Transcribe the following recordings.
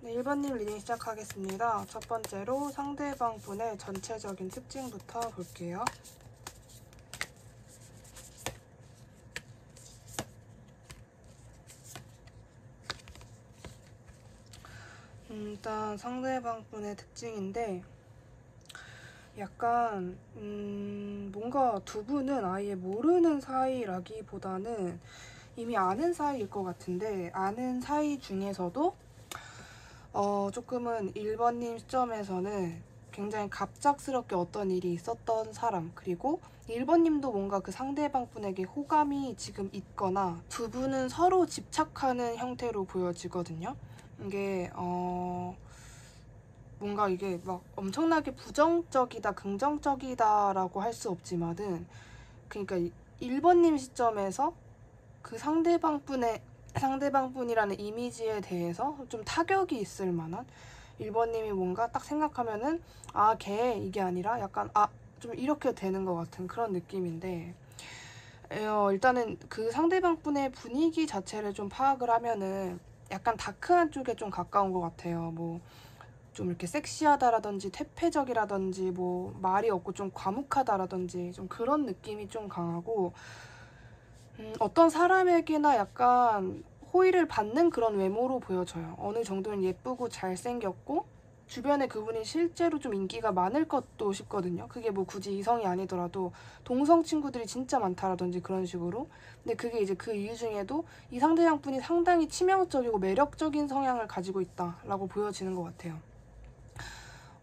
네, 1번님 리딩 시작하겠습니다. 첫 번째로 상대방 분의 전체적인 특징부터 볼게요. 일단 상대방 분의 특징인데 약간 뭔가 두 분은 아예 모르는 사이라기보다는 이미 아는 사이일 것 같은데, 아는 사이 중에서도 조금은 1번님 시점에서는 굉장히 갑작스럽게 어떤 일이 있었던 사람, 그리고 1번님도 뭔가 그 상대방 분에게 호감이 지금 있거나 두 분은 서로 집착하는 형태로 보여지거든요. 이게 뭔가 이게 막 엄청나게 부정적이다, 긍정적이다라고 할 수 없지만은, 그러니까 1번님 시점에서 그 상대방 분이라는 이미지에 대해서 좀 타격이 있을 만한, 1번님이 뭔가 딱 생각하면은 걔 이게 아니라 약간 좀 이렇게 되는 것 같은 그런 느낌인데, 일단은 그 상대방 분의 분위기 자체를 좀 파악을 하면은 약간 다크한 쪽에 좀 가까운 것 같아요. 뭐 좀 이렇게 섹시하다라든지 퇴폐적이라든지 뭐 말이 없고 좀 과묵하다라든지 좀 그런 느낌이 좀 강하고, 어떤 사람에게나 약간 호의를 받는 그런 외모로 보여져요. 어느 정도는 예쁘고 잘생겼고 주변에 그분이 실제로 좀 인기가 많을 것도 싶거든요. 그게 뭐 굳이 이성이 아니더라도 동성 친구들이 진짜 많다라든지 그런 식으로. 근데 그게 이제 그 이유 중에도 이 상대방 분이 상당히 치명적이고 매력적인 성향을 가지고 있다라고 보여지는 것 같아요.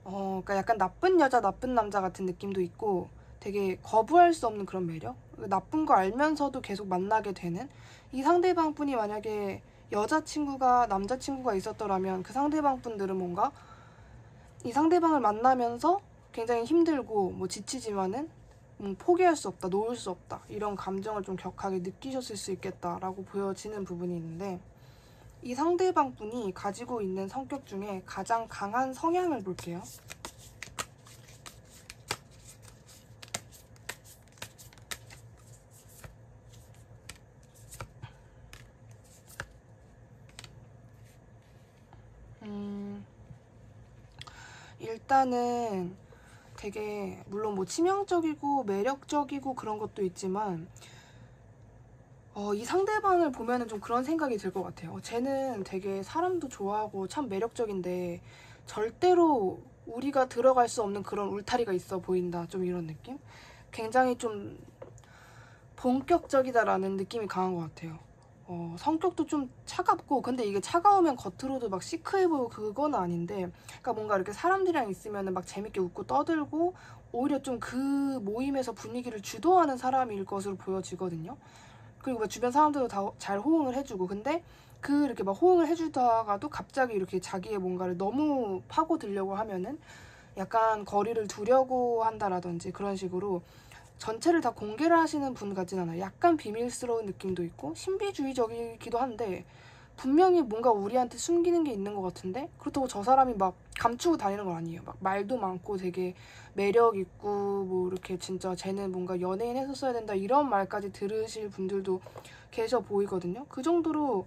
그러니까 약간 나쁜 여자, 나쁜 남자 같은 느낌도 있고 되게 거부할 수 없는 그런 매력? 나쁜 거 알면서도 계속 만나게 되는, 이 상대방 분이 만약에 여자친구가 남자친구가 있었더라면 그 상대방 분들은 뭔가 이 상대방을 만나면서 굉장히 힘들고 뭐 지치지만은 포기할 수 없다, 놓을 수 없다, 이런 감정을 좀 격하게 느끼셨을 수 있겠다라고 보여지는 부분이 있는데, 이 상대방 분이 가지고 있는 성격 중에 가장 강한 성향을 볼게요. 일단은 되게 물론 뭐 치명적이고 매력적이고 그런 것도 있지만 이 상대방을 보면은 좀 그런 생각이 들 것 같아요. 쟤는 되게 사람도 좋아하고 참 매력적인데 절대로 우리가 들어갈 수 없는 그런 울타리가 있어 보인다, 좀 이런 느낌? 굉장히 좀 본격적이다라는 느낌이 강한 것 같아요. 성격도 좀 차갑고, 근데 이게 차가우면 겉으로도 막 시크해 보이고 그건 아닌데, 그러니까 뭔가 이렇게 사람들이랑 있으면 막 재밌게 웃고 떠들고 오히려 좀 그 모임에서 분위기를 주도하는 사람일 것으로 보여지거든요. 그리고 막 주변 사람들도 다 잘 호응을 해주고, 근데 이렇게 막 호응을 해주다가도 갑자기 이렇게 자기의 뭔가를 너무 파고들려고 하면은 약간 거리를 두려고 한다라든지 그런 식으로 전체를 다 공개를 하시는 분 같진 않아요. 약간 비밀스러운 느낌도 있고 신비주의적이기도 한데 분명히 뭔가 우리한테 숨기는 게 있는 것 같은데, 그렇다고 저 사람이 막 감추고 다니는 건 아니에요. 막 말도 많고 되게 매력 있고 뭐 이렇게 진짜 쟤는 뭔가 연예인 했었어야 된다 이런 말까지 들으실 분들도 계셔 보이거든요. 그 정도로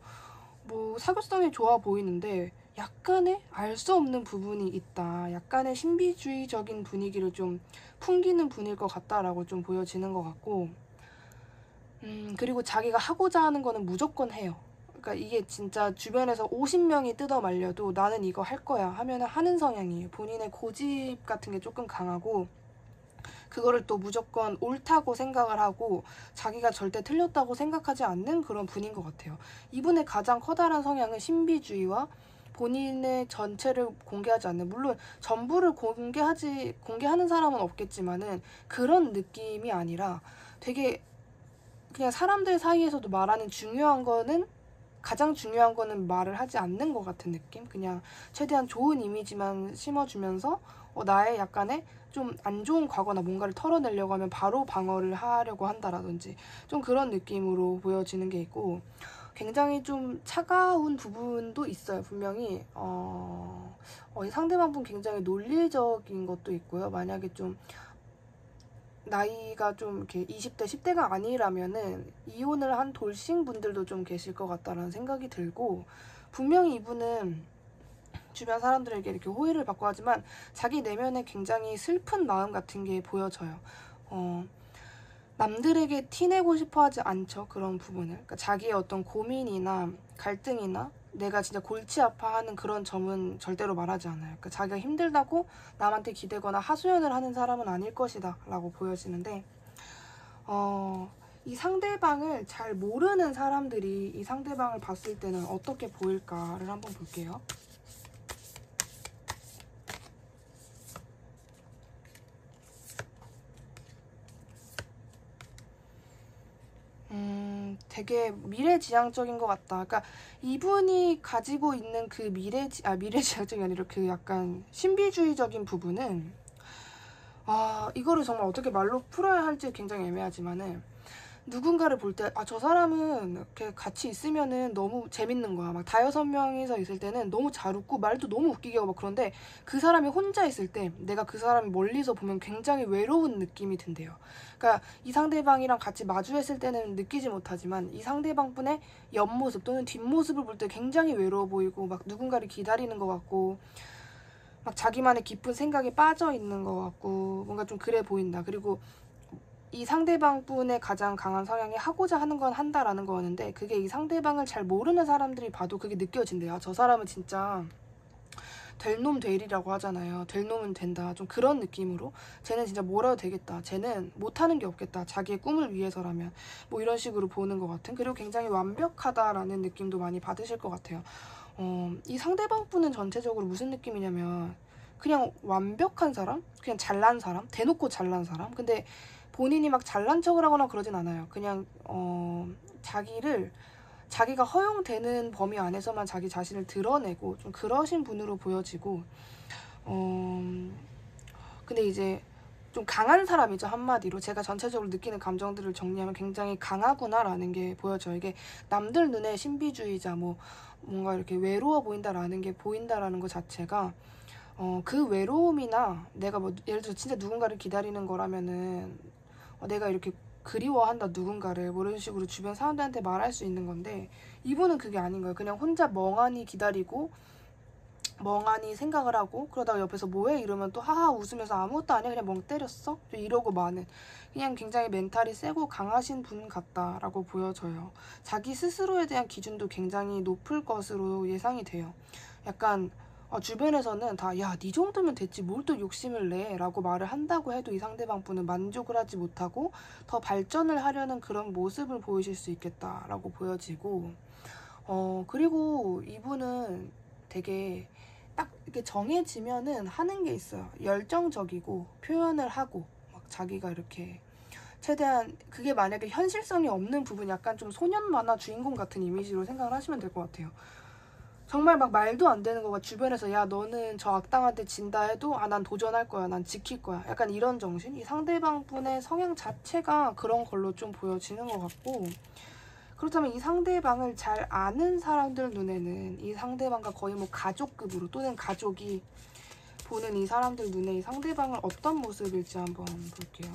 뭐 사교성이 좋아 보이는데 약간의 알 수 없는 부분이 있다, 약간의 신비주의적인 분위기를 좀 풍기는 분일 것 같다라고 좀 보여지는 것 같고, 그리고 자기가 하고자 하는 거는 무조건 해요. 그러니까 이게 진짜 주변에서 50명이 뜯어 말려도 나는 이거 할 거야 하면 하는 성향이에요. 본인의 고집 같은 게 조금 강하고 그거를 또 무조건 옳다고 생각을 하고 자기가 절대 틀렸다고 생각하지 않는 그런 분인 것 같아요. 이분의 가장 커다란 성향은 신비주의와 본인의 전체를 공개하지 않는, 물론 전부를 공개하는 사람은 없겠지만은 그런 느낌이 아니라 되게 그냥 사람들 사이에서도 말하는 가장 중요한 거는 말을 하지 않는 것 같은 느낌? 그냥 최대한 좋은 이미지만 심어주면서 나의 약간의 좀 안 좋은 과거나 뭔가를 털어내려고 하면 바로 방어를 하려고 한다라든지 좀 그런 느낌으로 보여지는 게 있고, 굉장히 좀 차가운 부분도 있어요. 분명히 이 상대방분 굉장히 논리적인 것도 있고요. 만약에 좀 나이가 좀 이렇게 20대, 10대가 아니라면은 이혼을 한 돌싱 분들도 좀 계실 것 같다라는 생각이 들고, 분명히 이분은 주변 사람들에게 이렇게 호의를 받고 하지만 자기 내면에 굉장히 슬픈 마음 같은 게 보여져요. 남들에게 티내고 싶어 하지 않죠. 그런 부분을. 그러니까 자기의 어떤 고민이나 갈등이나 내가 진짜 골치 아파하는 그런 점은 절대로 말하지 않아요. 그러니까 자기가 힘들다고 남한테 기대거나 하소연을 하는 사람은 아닐 것이다 라고 보여지는데, 이 상대방을 잘 모르는 사람들이 이 상대방을 봤을 때는 어떻게 보일까를 한번 볼게요. 되게 미래지향적인 것 같다. 그러니까 이분이 가지고 있는 그 미래지향적이 아니라 그 약간 신비주의적인 부분은, 이거를 정말 어떻게 말로 풀어야 할지 굉장히 애매하지만은, 누군가를 볼 때 저 사람은 이렇게 같이 있으면은 너무 재밌는 거야. 막 다여섯 명이서 있을 때는 너무 잘 웃고 말도 너무 웃기게 하고 막 그런데, 그 사람이 혼자 있을 때 내가 그 사람이 멀리서 보면 굉장히 외로운 느낌이 든대요. 그러니까 이 상대방이랑 같이 마주했을 때는 느끼지 못하지만 이 상대방분의 옆모습 또는 뒷모습을 볼 때 굉장히 외로워 보이고 막 누군가를 기다리는 것 같고 막 자기만의 깊은 생각에 빠져 있는 것 같고 뭔가 좀 그래 보인다. 그리고 이 상대방 분의 가장 강한 성향이 하고자 하는 건 한다라는 거였는데, 그게 이 상대방을 잘 모르는 사람들이 봐도 그게 느껴진대요. 저 사람은 진짜 될 놈 되리라고 하잖아요. 될 놈은 된다. 좀 그런 느낌으로 쟤는 진짜 뭐라도 되겠다. 쟤는 못하는 게 없겠다. 자기의 꿈을 위해서라면. 뭐 이런 식으로 보는 것 같은, 그리고 굉장히 완벽하다라는 느낌도 많이 받으실 것 같아요. 이 상대방 분은 전체적으로 무슨 느낌이냐면 그냥 완벽한 사람? 그냥 잘난 사람? 대놓고 잘난 사람? 근데 본인이 막 잘난 척을 하거나 그러진 않아요. 그냥 자기가 허용되는 범위 안에서만 자기 자신을 드러내고 좀 그러신 분으로 보여지고, 근데 이제 좀 강한 사람이죠. 한마디로 제가 전체적으로 느끼는 감정들을 정리하면 굉장히 강하구나라는 게 보여져요. 이게 남들 눈에 신비주의자 뭔가 이렇게 외로워 보인다라는 게 보인다라는 것 자체가 그 외로움이나 내가 뭐 예를 들어 진짜 누군가를 기다리는 거라면은 내가 이렇게 그리워한다 누군가를 뭐 이런 식으로 주변 사람들한테 말할 수 있는 건데, 이분은 그게 아닌 거예요. 그냥 혼자 멍하니 기다리고 멍하니 생각을 하고 그러다가 옆에서 뭐해 이러면 또 하하 웃으면서 아무것도 아니야 그냥 멍 때렸어 이러고 마는, 그냥 굉장히 멘탈이 세고 강하신 분 같다라고 보여져요. 자기 스스로에 대한 기준도 굉장히 높을 것으로 예상이 돼요. 약간 주변에서는 다 야 니 정도면 됐지 뭘 또 욕심을 내 라고 말을 한다고 해도 이 상대방 분은 만족을 하지 못하고 더 발전을 하려는 그런 모습을 보이실 수 있겠다라고 보여지고, 그리고 이분은 되게 딱 이렇게 정해지면은 하는 게 있어요. 열정적이고 표현을 하고 막 자기가 이렇게 최대한, 그게 만약에 현실성이 없는 부분, 약간 좀 소년 만화 주인공 같은 이미지로 생각을 하시면 될 것 같아요. 정말 막 말도 안 되는 거가 주변에서 야 너는 저 악당한테 진다 해도 난 도전할 거야, 난 지킬 거야, 약간 이런 정신? 이 상대방 분의 성향 자체가 그런 걸로 좀 보여지는 것 같고, 그렇다면 이 상대방을 잘 아는 사람들 눈에는 이 상대방과 거의 뭐 가족급으로 또는 가족이 보는 이 사람들 눈에 이 상대방은 어떤 모습일지 한번 볼게요.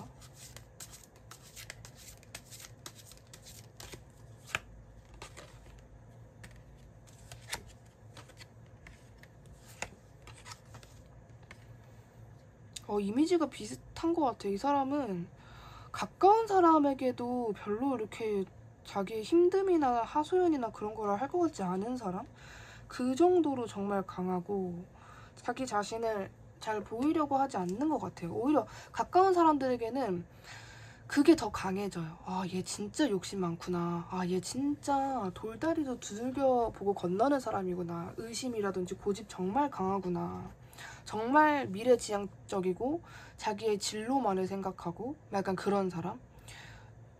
이미지가 비슷한 것 같아요. 이 사람은 가까운 사람에게도 별로 이렇게 자기의 힘듦이나 하소연이나 그런 거를 할 것 같지 않은 사람? 그 정도로 정말 강하고 자기 자신을 잘 보이려고 하지 않는 것 같아요. 오히려 가까운 사람들에게는 그게 더 강해져요. 얘 진짜 욕심 많구나. 얘 진짜 돌다리도 두들겨 보고 건너는 사람이구나. 의심이라든지 고집 정말 강하구나. 정말 미래지향적이고 자기의 진로만을 생각하고 약간 그런 사람.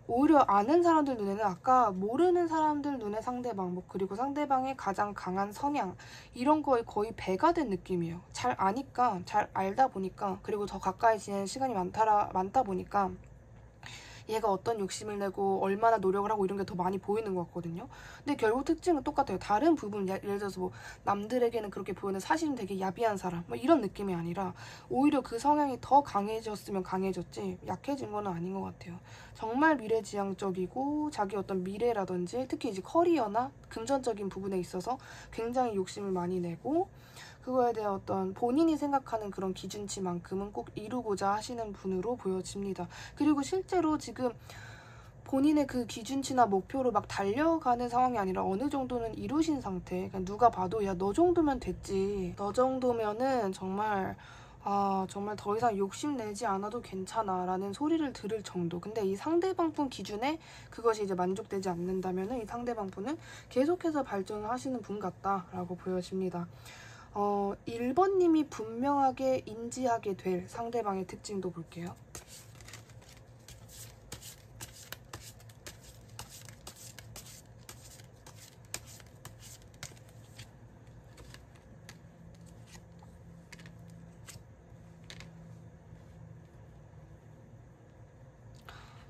오히려 아는 사람들 눈에는 아까 모르는 사람들 눈에 상대방, 그리고 상대방의 가장 강한 성향, 이런 거에 거의 배가 된 느낌이에요. 잘 아니까, 잘 알다 보니까, 그리고 더 가까이 지내는 시간이 많다 보니까 얘가 어떤 욕심을 내고 얼마나 노력을 하고 이런 게 더 많이 보이는 것 같거든요. 근데 결국 특징은 똑같아요. 다른 부분, 예를 들어서 뭐 남들에게는 그렇게 보이는 사실은 되게 야비한 사람 뭐 이런 느낌이 아니라 오히려 그 성향이 더 강해졌으면 강해졌지 약해진 건 아닌 것 같아요. 정말 미래지향적이고 자기 어떤 미래라든지 특히 이제 커리어나 금전적인 부분에 있어서 굉장히 욕심을 많이 내고 그거에 대한 어떤 본인이 생각하는 그런 기준치만큼은 꼭 이루고자 하시는 분으로 보여집니다. 그리고 실제로 지금 본인의 그 기준치나 목표로 막 달려가는 상황이 아니라 어느 정도는 이루신 상태. 그러니까 누가 봐도 야, 너 정도면 됐지. 너 정도면은 정말 정말 더 이상 욕심내지 않아도 괜찮아 라는 소리를 들을 정도. 근데 이 상대방분 기준에 그것이 이제 만족되지 않는다면 이 상대방분은 계속해서 발전을 하시는 분 같다라고 보여집니다. 1번님이 분명하게 인지하게 될 상대방의 특징도 볼게요.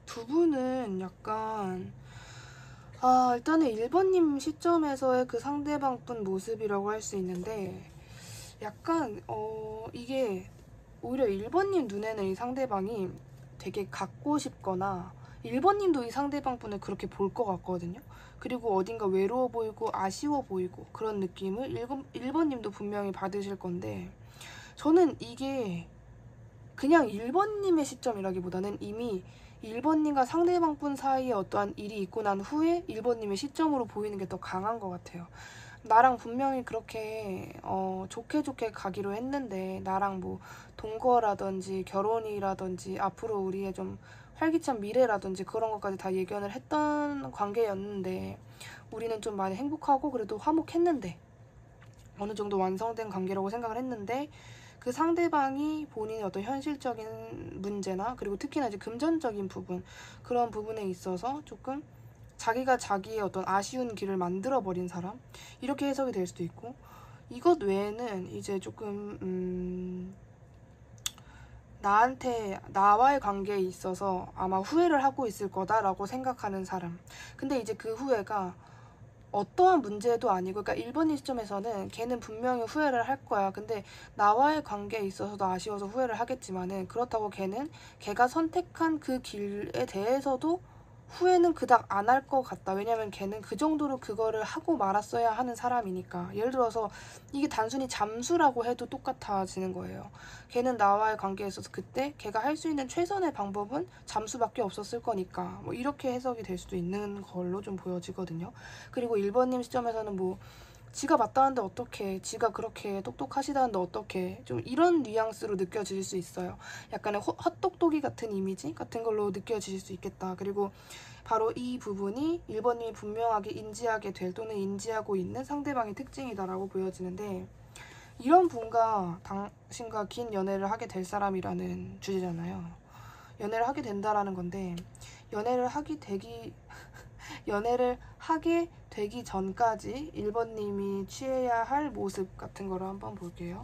두 분은 약간 일단은 1번님 시점에서의 그 상대방분 모습이라고 할 수 있는데 약간 이게 오히려 1번님 눈에는 이 상대방이 되게 갖고 싶거나 1번님도 이 상대방분을 그렇게 볼 것 같거든요. 그리고 어딘가 외로워 보이고 아쉬워 보이고 그런 느낌을 1번님도 분명히 받으실 건데 저는 이게 그냥 1번님의 시점이라기보다는 이미 1번님과 상대방분 사이에 어떠한 일이 있고 난 후에 1번님의 시점으로 보이는 게 더 강한 것 같아요. 나랑 분명히 그렇게 좋게 가기로 했는데 나랑 뭐 동거라든지 결혼이라든지 앞으로 우리의 좀 활기찬 미래라든지 그런 것까지 다 예견을 했던 관계였는데 우리는 좀 많이 행복하고 그래도 화목했는데 어느 정도 완성된 관계라고 생각을 했는데 그 상대방이 본인의 어떤 현실적인 문제나 그리고 특히나 이제 금전적인 부분 그런 부분에 있어서 조금 자기가 자기의 어떤 아쉬운 길을 만들어버린 사람 이렇게 해석이 될 수도 있고 이것 외에는 이제 조금 나와의 관계에 있어서 아마 후회를 하고 있을 거다라고 생각하는 사람. 근데 이제 그 후회가 어떠한 문제도 아니고 그러니까 1번님 시점에서는 걔는 분명히 후회를 할 거야. 근데 나와의 관계에 있어서도 아쉬워서 후회를 하겠지만은 그렇다고 걔가 선택한 그 길에 대해서도 후회는 그닥 안 할 것 같다. 왜냐면 걔는 그 정도로 그거를 하고 말았어야 하는 사람이니까. 예를 들어서 이게 단순히 잠수라고 해도 똑같아지는 거예요. 걔는 나와의 관계에 있어서 그때 걔가 할 수 있는 최선의 방법은 잠수밖에 없었을 거니까 뭐 이렇게 해석이 될 수도 있는 걸로 좀 보여지거든요. 그리고 1번님 시점에서는 뭐 지가 맞다는데 어떡해, 지가 그렇게 똑똑하시다는데 어떡해, 좀 이런 뉘앙스로 느껴질 수 있어요. 약간의 헛똑똑이 같은 이미지 같은 걸로 느껴질 수 있겠다. 그리고 바로 이 부분이 1번님이 분명하게 인지하게 될 또는 인지하고 있는 상대방의 특징이다라고 보여지는데 이런 분과 당신과 긴 연애를 하게 될 사람이라는 주제잖아요. 연애를 하게 된다라는 건데 연애를 하게 되기 전까지 1번님이 취해야 할 모습 같은 거를 한번 볼게요.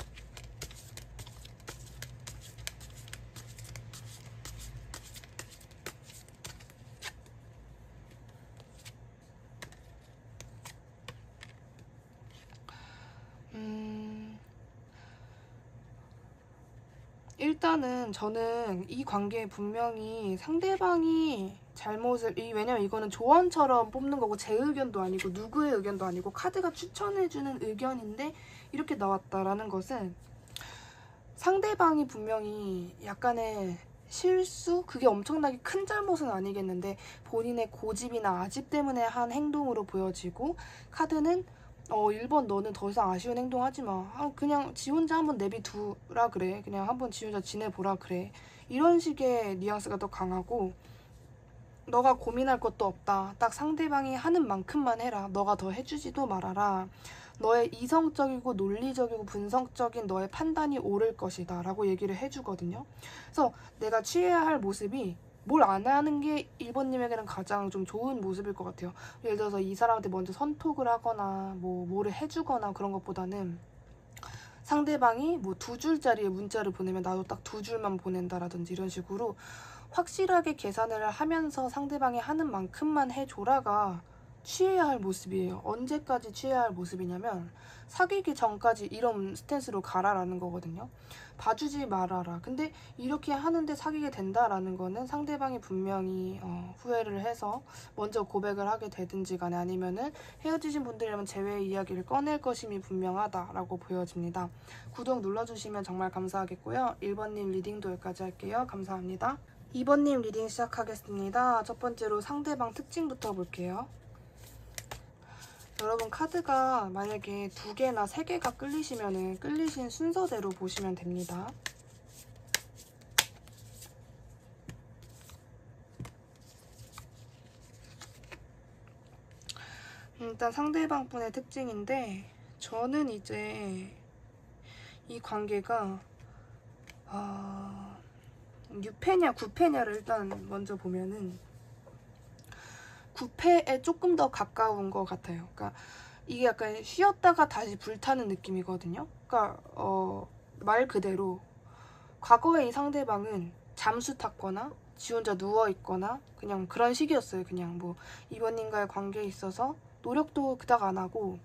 일단은 저는 이 관계에 분명히 상대방이 왜냐면 이거는 조언처럼 뽑는 거고 제 의견도 아니고 누구의 의견도 아니고 카드가 추천해주는 의견인데 이렇게 나왔다라는 것은 상대방이 분명히 약간의 실수? 그게 엄청나게 큰 잘못은 아니겠는데 본인의 고집이나 아집 때문에 한 행동으로 보여지고 카드는 1번 너는 더 이상 아쉬운 행동 하지 마. 그냥 지 혼자 한번 내비두라 그래. 그냥 한번 지 혼자 지내보라 그래. 이런 식의 뉘앙스가 더 강하고 너가 고민할 것도 없다. 딱 상대방이 하는 만큼만 해라. 너가 더 해주지도 말아라. 너의 이성적이고 논리적이고 분석적인 너의 판단이 옳을 것이다 라고 얘기를 해주거든요. 그래서 내가 취해야 할 모습이 뭘 안 하는 게 1번님에게는 가장 좀 좋은 모습일 것 같아요. 예를 들어서 이 사람한테 먼저 선톡을 하거나 뭐를 해주거나 그런 것보다는 상대방이 뭐 2줄짜리의 문자를 보내면 나도 딱 2줄만 보낸다라든지 이런 식으로 확실하게 계산을 하면서 상대방이 하는 만큼만 해줘라가 취해야 할 모습이에요. 언제까지 취해야 할 모습이냐면 사귀기 전까지 이런 스탠스로 가라라는 거거든요. 봐주지 말아라. 근데 이렇게 하는데 사귀게 된다라는 거는 상대방이 분명히 후회를 해서 먼저 고백을 하게 되든지 간에 아니면은 헤어지신 분들이라면 재회의 이야기를 꺼낼 것임이 분명하다라고 보여집니다. 구독 눌러주시면 정말 감사하겠고요. 1번님 리딩도 여기까지 할게요. 감사합니다. 2번님 리딩 시작하겠습니다. 첫 번째로 상대방 특징부터 볼게요. 여러분 카드가 만약에 2개나 3개가 끌리시면은 끌리신 순서대로 보시면 됩니다. 일단 상대방 분의 특징인데 저는 이제 이 관계가 6패냐 9패냐를 일단 먼저 보면은 9패에 조금 더 가까운 것 같아요. 그러니까 이게 약간 쉬었다가 다시 불타는 느낌이거든요. 그러니까 말 그대로 과거에 이 상대방은 잠수 탔거나 지 혼자 누워있거나 그냥 그런 식이었어요. 그냥 뭐 이번님과의 관계에 있어서 노력도 그닥 안 하고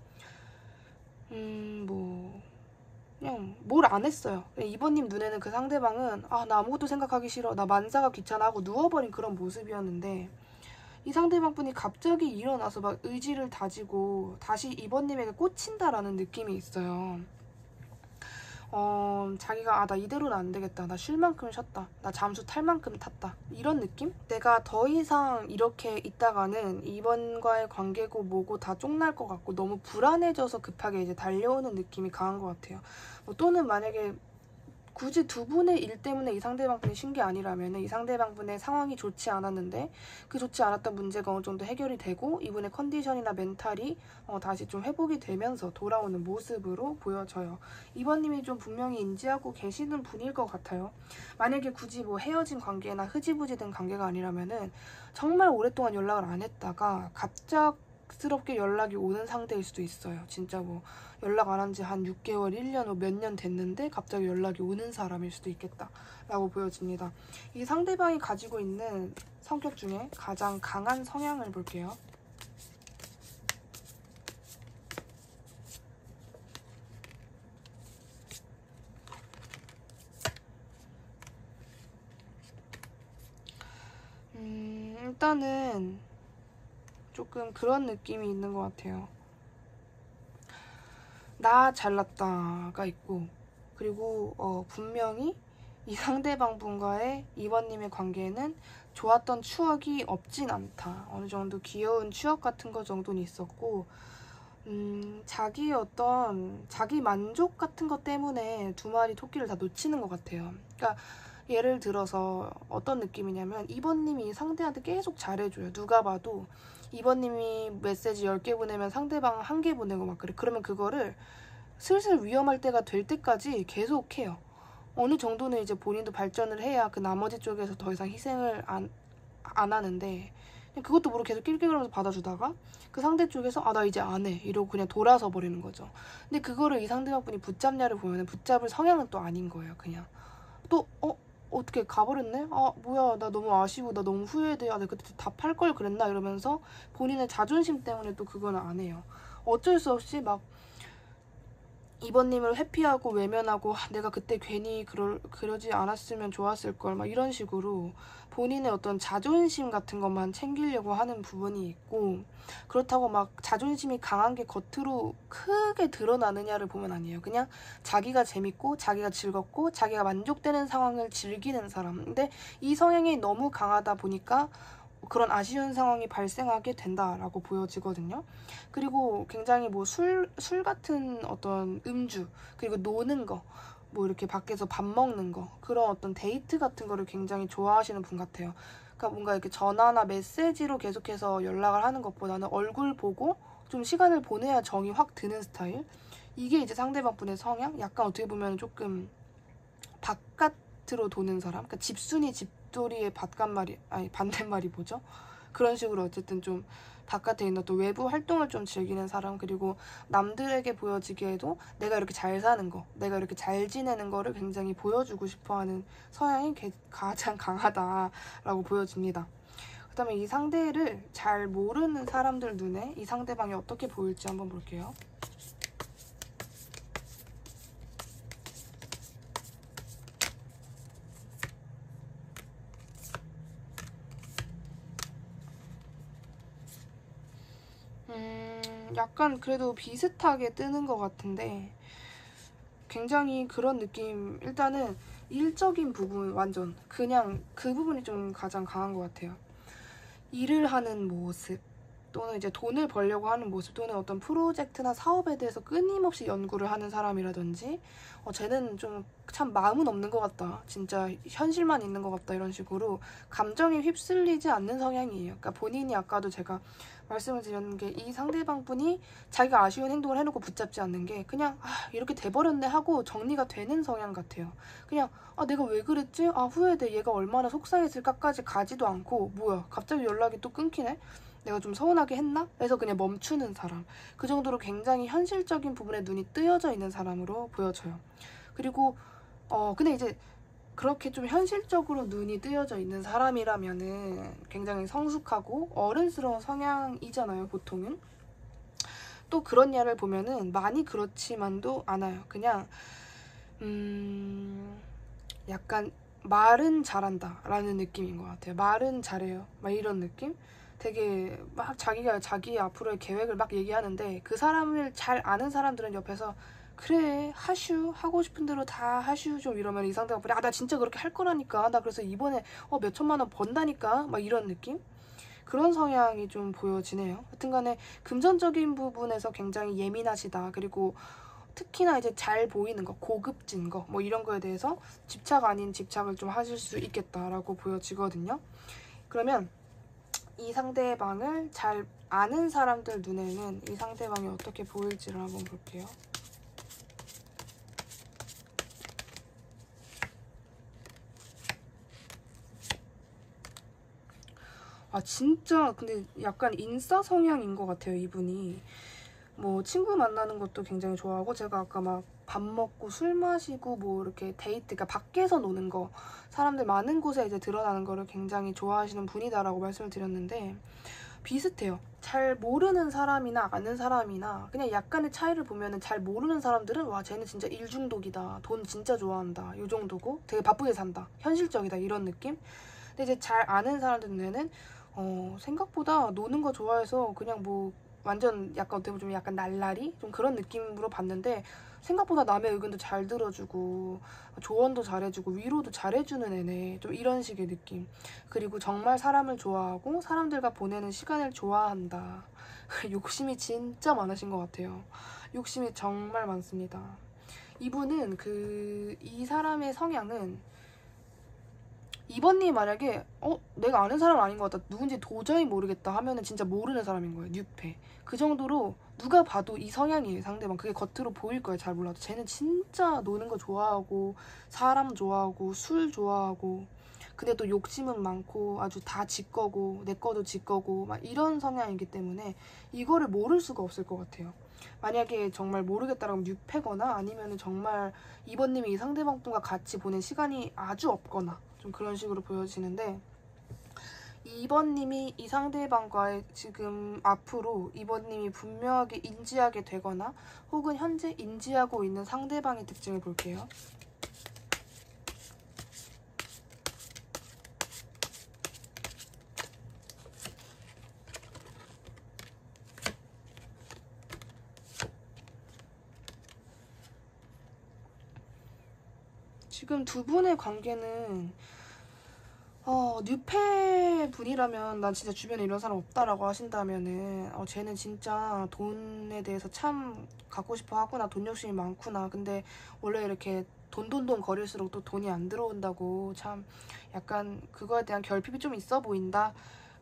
뭐 그냥 뭘 안 했어요. 이번님 눈에는 그 상대방은 나 아무것도 생각하기 싫어, 나 만사가 귀찮아 하고 누워버린 그런 모습이었는데 이 상대방분이 갑자기 일어나서 막 의지를 다지고 다시 이번님에게 꽂힌다라는 느낌이 있어요. 자기가 나 이대로는 안 되겠다, 나 쉴 만큼 쉬었다, 나 잠수 탈 만큼 탔다, 이런 느낌? 내가 더 이상 이렇게 있다가는 이번과의 관계고 뭐고 다 쪽날 것 같고 너무 불안해져서 급하게 이제 달려오는 느낌이 강한 것 같아요. 또는 만약에 굳이 두 분의 일 때문에 이 상대방분이 쉰 게 아니라면 이 상대방분의 상황이 좋지 않았는데 그 좋지 않았던 문제가 어느 정도 해결이 되고 이분의 컨디션이나 멘탈이 다시 좀 회복이 되면서 돌아오는 모습으로 보여져요. 이번님이 좀 분명히 인지하고 계시는 분일 것 같아요. 만약에 굳이 뭐 헤어진 관계나 흐지부지 된 관계가 아니라면은 정말 오랫동안 연락을 안 했다가 갑작스럽게 연락이 오는 상태일 수도 있어요. 진짜 뭐 연락 안 한 지 한 6개월, 1년, 몇 년 됐는데 갑자기 연락이 오는 사람일 수도 있겠다라고 보여집니다. 이 상대방이 가지고 있는 성격 중에 가장 강한 성향을 볼게요. 일단은 조금 그런 느낌이 있는 것 같아요. 나 잘났다가 있고, 그리고 분명히 이 상대방 분과의 이번님의 관계에는 좋았던 추억이 없진 않다. 어느 정도 귀여운 추억 같은 거 정도는 있었고, 자기 만족 같은 것 때문에 두 마리 토끼를 다 놓치는 것 같아요. 그러니까 예를 들어서 어떤 느낌이냐면 이번님이 상대한테 계속 잘해줘요. 누가 봐도 이번님이 메시지 10개 보내면 상대방 1개 보내고 막 그래. 그러면 그거를 슬슬 위험할 때가 될 때까지 계속 해요. 어느 정도는 이제 본인도 발전을 해야 그 나머지 쪽에서 더 이상 희생을 안 하는데 그것도 모르고 계속 낄낄거리면서 받아주다가 그 상대 쪽에서 나 이제 안 해 이러고 그냥 돌아서 버리는 거죠. 근데 그거를 이 상대방분이 붙잡냐를 보면 붙잡을 성향은 또 아닌 거예요. 그냥 또 어떻게 가버렸네? 뭐야, 나 너무 아쉬워, 나 너무 후회돼, 내가 그때 답할 걸 그랬나 이러면서 본인의 자존심 때문에 또 그건 안 해요. 어쩔 수 없이 막 이번님을 회피하고 외면하고 내가 그때 괜히 그러지 않았으면 좋았을걸 막 이런 식으로 본인의 어떤 자존심 같은 것만 챙기려고 하는 부분이 있고, 그렇다고 막 자존심이 강한 게 겉으로 크게 드러나느냐를 보면 아니에요. 그냥 자기가 재밌고 자기가 즐겁고 자기가 만족되는 상황을 즐기는 사람. 근데 이 성향이 너무 강하다 보니까 그런 아쉬운 상황이 발생하게 된다라고 보여지거든요. 그리고 굉장히 뭐 술 같은 어떤 음주, 그리고 노는 거, 뭐 이렇게 밖에서 밥 먹는 거, 그런 어떤 데이트 같은 거를 굉장히 좋아하시는 분 같아요. 그러니까 뭔가 이렇게 전화나 메시지로 계속해서 연락을 하는 것보다는 얼굴 보고 좀 시간을 보내야 정이 확 드는 스타일. 이게 이제 상대방 분의 성향? 약간 어떻게 보면 조금 바깥으로 도는 사람? 그러니까 집순이 집돌이의 반대말이 뭐죠? 그런 식으로 어쨌든 좀 바깥에 있는 또 외부 활동을 좀 즐기는 사람, 그리고 남들에게 보여지기에도 내가 이렇게 잘 사는 거, 내가 이렇게 잘 지내는 거를 굉장히 보여주고 싶어하는 성향이 가장 강하다라고 보여집니다. 그 다음에 이 상대를 잘 모르는 사람들 눈에 이 상대방이 어떻게 보일지 한번 볼게요. 약간 그래도 비슷하게 뜨는 것 같은데 굉장히 그런 느낌, 일단은 일적인 부분 완전 그냥 그 부분이 좀 가장 강한 것 같아요. 일을 하는 모습 또는 이제 돈을 벌려고 하는 모습 또는 어떤 프로젝트나 사업에 대해서 끊임없이 연구를 하는 사람이라든지 쟤는 좀 참 마음은 없는 것 같다, 진짜 현실만 있는 것 같다, 이런 식으로 감정에 휩쓸리지 않는 성향이에요. 그러니까 본인이 아까도 제가 말씀을 드렸는 게 이 상대방 분이 자기가 아쉬운 행동을 해놓고 붙잡지 않는 게 그냥 이렇게 돼버렸네 하고 정리가 되는 성향 같아요. 그냥 내가 왜 그랬지? 후회돼. 얘가 얼마나 속상했을까까지 가지도 않고 뭐야 갑자기 연락이 또 끊기네? 내가 좀 서운하게 했나? 그래서 그냥 멈추는 사람. 그 정도로 굉장히 현실적인 부분에 눈이 뜨여져 있는 사람으로 보여져요. 그리고 근데 이제 그렇게 좀 현실적으로 눈이 뜨여져 있는 사람이라면은 굉장히 성숙하고 어른스러운 성향이잖아요, 보통은. 또 그런 예를 보면은 많이 그렇지만도 않아요. 그냥 약간 말은 잘한다 라는 느낌인 것 같아요. 말은 잘해요, 막 이런 느낌? 되게 막 자기가 자기 앞으로의 계획을 막 얘기하는데 그 사람을 잘 아는 사람들은 옆에서 그래 하슈, 하고 싶은 대로 다 하슈 좀 이러면 이 상대가 나 진짜 그렇게 할 거라니까, 나 그래서 이번에 몇 천만 원 번다니까, 막 이런 느낌? 그런 성향이 좀 보여지네요. 하여튼간에 금전적인 부분에서 굉장히 예민하시다. 그리고 특히나 이제 잘 보이는 거, 고급진 거, 뭐 이런 거에 대해서 집착 아닌 집착을 좀 하실 수 있겠다라고 보여지거든요. 그러면 이 상대방을 잘 아는 사람들 눈에는 이 상대방이 어떻게 보일지를 한번 볼게요. 진짜 근데 약간 인싸 성향인 것 같아요, 이분이. 뭐 친구 만나는 것도 굉장히 좋아하고, 제가 아까 막 밥 먹고 술 마시고 뭐 이렇게 데이트, 그러니까 밖에서 노는 거, 사람들 많은 곳에 이제 드러나는 거를 굉장히 좋아하시는 분이다라고 말씀을 드렸는데 비슷해요. 잘 모르는 사람이나 아는 사람이나 그냥 약간의 차이를 보면은, 잘 모르는 사람들은 와 쟤는 진짜 일 중독이다, 돈 진짜 좋아한다, 요 정도고 되게 바쁘게 산다, 현실적이다, 이런 느낌. 근데 이제 잘 아는 사람들 눈에는 생각보다 노는 거 좋아해서 그냥 뭐 완전 약간 어떻게 보면 좀 약간 날라리? 좀 그런 느낌으로 봤는데 생각보다 남의 의견도 잘 들어주고 조언도 잘해주고 위로도 잘해주는 애네, 좀 이런 식의 느낌. 그리고 정말 사람을 좋아하고 사람들과 보내는 시간을 좋아한다. 욕심이 진짜 많으신 것 같아요. 욕심이 정말 많습니다. 이분은 이 사람의 성향은, 이번님 만약에 내가 아는 사람 아닌 것 같다, 누군지 도저히 모르겠다 하면은 진짜 모르는 사람인 거예요. 뉴페. 그 정도로 누가 봐도 이 성향이에요, 상대방. 그게 겉으로 보일 거예요, 잘 몰라도. 쟤는 진짜 노는 거 좋아하고 사람 좋아하고 술 좋아하고, 근데 또 욕심은 많고 아주 다 지 거고 내 거도 지 거고 막 이런 성향이기 때문에 이거를 모를 수가 없을 것 같아요. 만약에 정말 모르겠다라고 뉴페거나 아니면은 정말 이번님이 이 상대방 분과 같이 보낸 시간이 아주 없거나 좀 그런 식으로 보여지는데, 2번님이 이 상대방과의 지금 앞으로 2번님이 분명하게 인지하게 되거나 혹은 현재 인지하고 있는 상대방의 특징을 볼게요. 지금 두 분의 관계는 뉴페 분이라면 난 진짜 주변에 이런 사람 없다라고 하신다면은 쟤는 진짜 돈에 대해서 참 갖고 싶어 하구나, 돈 욕심이 많구나. 근데 원래 이렇게 돈 거릴수록 또 돈이 안 들어온다고, 참 약간 그거에 대한 결핍이 좀 있어 보인다.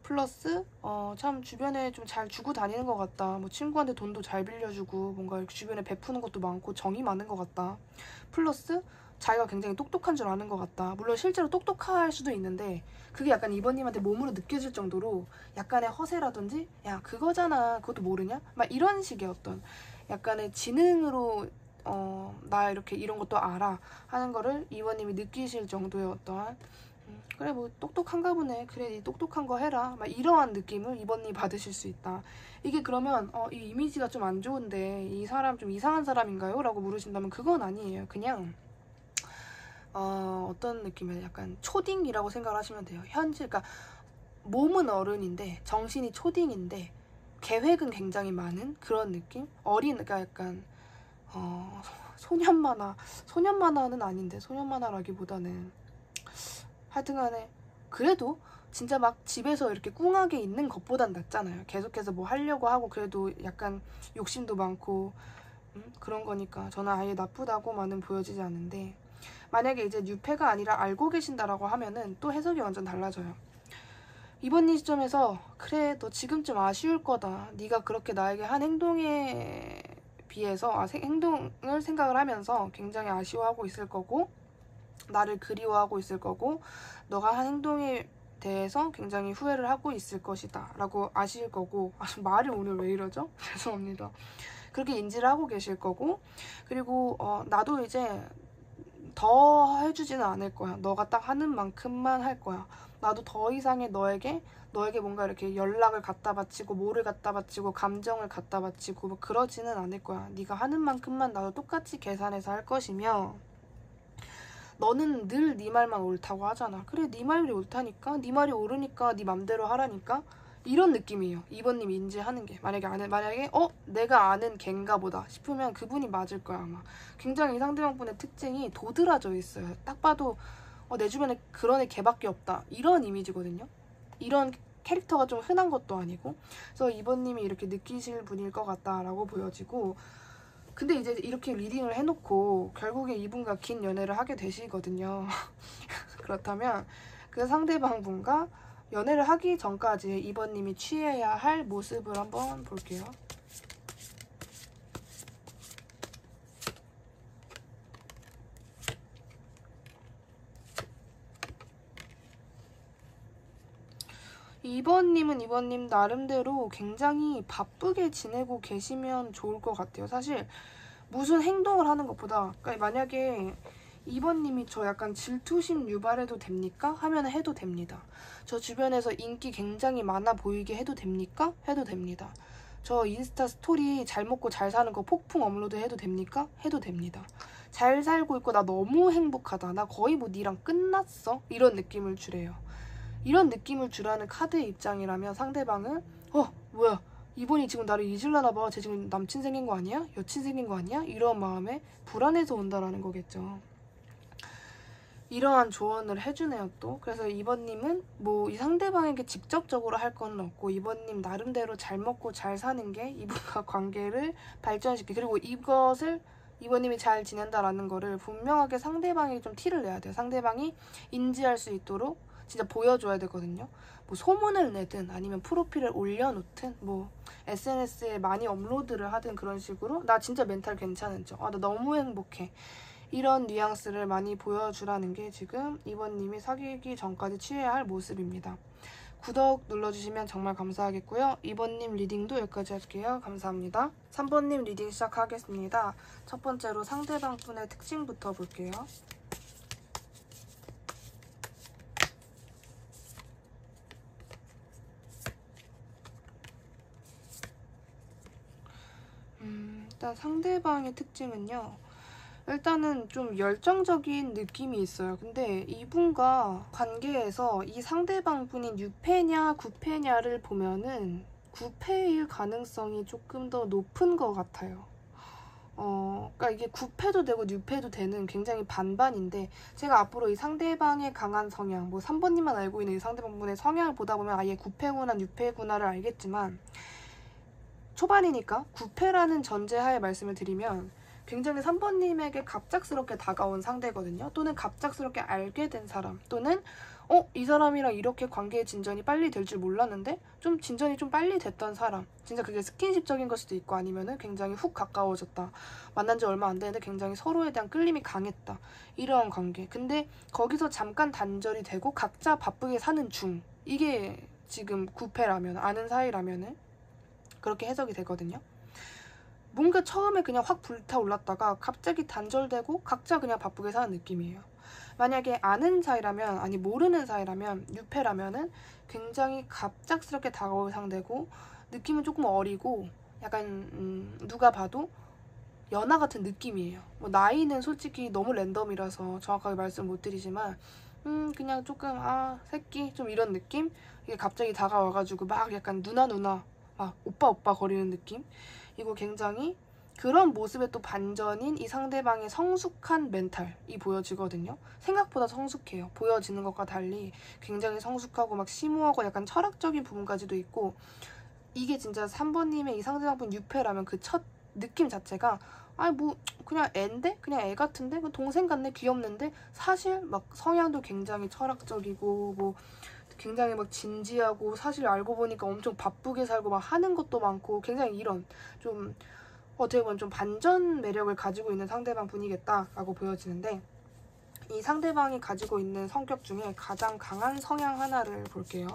플러스 참 주변에 좀 잘 주고 다니는 것 같다. 뭐 친구한테 돈도 잘 빌려주고 뭔가 이렇게 주변에 베푸는 것도 많고 정이 많은 것 같다. 플러스 자기가 굉장히 똑똑한 줄 아는 것 같다. 물론 실제로 똑똑할 수도 있는데 그게 약간 이번님한테 몸으로 느껴질 정도로 약간의 허세라든지 야 그거잖아 그것도 모르냐? 막 이런 식의 어떤 약간의 지능으로 나 이렇게 이런 것도 알아 하는 거를 이번님이 느끼실 정도의 어떠한 그래 뭐 똑똑한가 보네 그래 니 똑똑한 거 해라 막 이러한 느낌을 이번님 받으실 수 있다. 이게 그러면 이 이미지가 좀 안 좋은데 이 사람 좀 이상한 사람인가요? 라고 물으신다면 그건 아니에요. 그냥 어떤 느낌이에요? 약간 초딩이라고 생각을 하시면 돼요. 현실 그러니까 몸은 어른인데 정신이 초딩인데 계획은 굉장히 많은 그런 느낌? 그러니까 약간 소년만화는 아닌데 소년만화라기보다는 하여튼간에 그래도 진짜 막 집에서 이렇게 꿍하게 있는 것보단 낫잖아요. 계속해서 뭐 하려고 하고 그래도 약간 욕심도 많고 그런 거니까 저는 아예 나쁘다고만은 보여지지 않는데 만약에 이제 뉴페가 아니라 알고 계신다라고 하면은 또 해석이 완전 달라져요. 이번 시점에서 그래 너 지금쯤 아쉬울 거다. 네가 그렇게 나에게 한 행동에 비해서 행동을 생각을 하면서 굉장히 아쉬워하고 있을 거고 나를 그리워하고 있을 거고 너가 한 행동에 대해서 굉장히 후회를 하고 있을 것이다 라고 아실 거고 말이 오늘 왜 이러죠? 죄송합니다. 그렇게 인지를 하고 계실 거고 그리고 나도 이제 더 해주지는 않을 거야. 너가 딱 하는 만큼만 할 거야. 나도 더 이상의 너에게 뭔가 이렇게 연락을 갖다 바치고 뭐를 갖다 바치고 감정을 갖다 바치고 뭐 그러지는 않을 거야. 네가 하는 만큼만 나도 똑같이 계산해서 할 것이며 너는 늘 네 말만 옳다고 하잖아. 그래 네 말이 옳다니까 네 말이 옳으니까 네 맘대로 하라니까 이런 느낌이에요. 이번님 인지하는 게 만약에 내가 아는 걘가 보다 싶으면 그분이 맞을 거야 아마. 굉장히 이 상대방분의 특징이 도드라져 있어요. 딱 봐도 내 주변에 그런 애 걔밖에 없다 이런 이미지거든요. 이런 캐릭터가 좀 흔한 것도 아니고 그래서 이번님이 이렇게 느끼실 분일 것 같다라고 보여지고 근데 이제 이렇게 리딩을 해놓고 결국에 이분과 긴 연애를 하게 되시거든요. 그렇다면 그 상대방분과 연애를 하기 전까지 이번님이 취해야 할 모습을 한번 볼게요. 이번님 나름대로 굉장히 바쁘게 지내고 계시면 좋을 것 같아요. 사실 무슨 행동을 하는 것보다 그러니까 만약에 이번님이 저 약간 질투심 유발해도 됩니까? 하면 해도 됩니다. 저 주변에서 인기 굉장히 많아 보이게 해도 됩니까? 해도 됩니다. 저 인스타 스토리 잘 먹고 잘 사는 거 폭풍 업로드 해도 됩니까? 해도 됩니다. 잘 살고 있고 나 너무 행복하다. 나 거의 뭐 니랑 끝났어? 이런 느낌을 주래요. 이런 느낌을 주라는 카드의 입장이라면 상대방은 뭐야 이분이 지금 나를 잊으려나 봐. 쟤 지금 남친 생긴 거 아니야? 여친 생긴 거 아니야? 이런 마음에 불안해서 온다라는 거겠죠. 이러한 조언을 해주네요 또. 그래서 이번님은 뭐 이 상대방에게 직접적으로 할 건 없고 이번님 나름대로 잘 먹고 잘 사는 게 이분과 관계를 발전시키고 그리고 이것을 이번님이 잘 지낸다라는 거를 분명하게 상대방에게 좀 티를 내야 돼요. 상대방이 인지할 수 있도록 진짜 보여줘야 되거든요. 뭐 소문을 내든 아니면 프로필을 올려놓든 뭐 SNS에 많이 업로드를 하든 그런 식으로 나 진짜 멘탈 괜찮은지 나 너무 행복해 이런 뉘앙스를 많이 보여주라는 게 지금 이번님이 사귀기 전까지 취해야 할 모습입니다. 구독 눌러주시면 정말 감사하겠고요. 2번님 리딩도 여기까지 할게요. 감사합니다. 3번님 리딩 시작하겠습니다. 첫 번째로 상대방분의 특징부터 볼게요. 일단 상대방의 특징은요. 일단은 좀 열정적인 느낌이 있어요. 근데 이분과 관계에서 이 상대방 분이 뉴페냐 구페냐를 보면은 구페일 가능성이 조금 더 높은 것 같아요. 그러니까 이게 구패도 되고 뉴패도 되는 굉장히 반반인데 제가 앞으로 이 상대방의 강한 성향 뭐 3번님만 알고 있는 이 상대방분의 성향을 보다 보면 아예 구패구나 뉴패구나를 알겠지만 초반이니까 구패라는 전제하에 말씀을 드리면 굉장히 3번님에게 갑작스럽게 다가온 상대거든요. 또는 갑작스럽게 알게 된 사람, 또는 이 사람이랑 이렇게 관계의 진전이 빨리 될 줄 몰랐는데 좀 진전이 좀 빨리 됐던 사람. 진짜 그게 스킨십적인 걸 수도 있고, 아니면은 굉장히 훅 가까워졌다. 만난 지 얼마 안 됐는데 굉장히 서로에 대한 끌림이 강했다. 이런 관계. 근데 거기서 잠깐 단절이 되고 각자 바쁘게 사는 중. 이게 지금 구패라면, 아는 사이라면은 그렇게 해석이 되거든요. 뭔가 처음에 그냥 확 불타올랐다가 갑자기 단절되고 각자 그냥 바쁘게 사는 느낌이에요. 만약에 아는 사이라면, 아니 모르는 사이라면, 유패라면은 굉장히 갑작스럽게 다가올 상대고, 느낌은 조금 어리고 약간 누가 봐도 연하 같은 느낌이에요. 뭐 나이는 솔직히 너무 랜덤이라서 정확하게 말씀 못 드리지만 그냥 조금 새끼 좀 이런 느낌? 이게 갑자기 다가와가지고 막 약간 누나 막 오빠 거리는 느낌? 이거 굉장히 그런 모습의 또 반전인 이 상대방의 성숙한 멘탈이 보여지거든요. 생각보다 성숙해요. 보여지는 것과 달리 굉장히 성숙하고 막 심오하고 약간 철학적인 부분까지도 있고, 이게 진짜 3번님의 이 상대방분 유패라면 그 첫 느낌 자체가 뭐 그냥 애인데? 그냥 애 같은데? 동생 같네? 귀엽는데? 사실 막 성향도 굉장히 철학적이고 뭐 굉장히 막 진지하고, 사실 알고 보니까 엄청 바쁘게 살고 막 하는 것도 많고, 굉장히 이런 좀 어떻게 보면 좀 반전 매력을 가지고 있는 상대방 분이겠다라고 보여지는데, 이 상대방이 가지고 있는 성격 중에 가장 강한 성향 하나를 볼게요.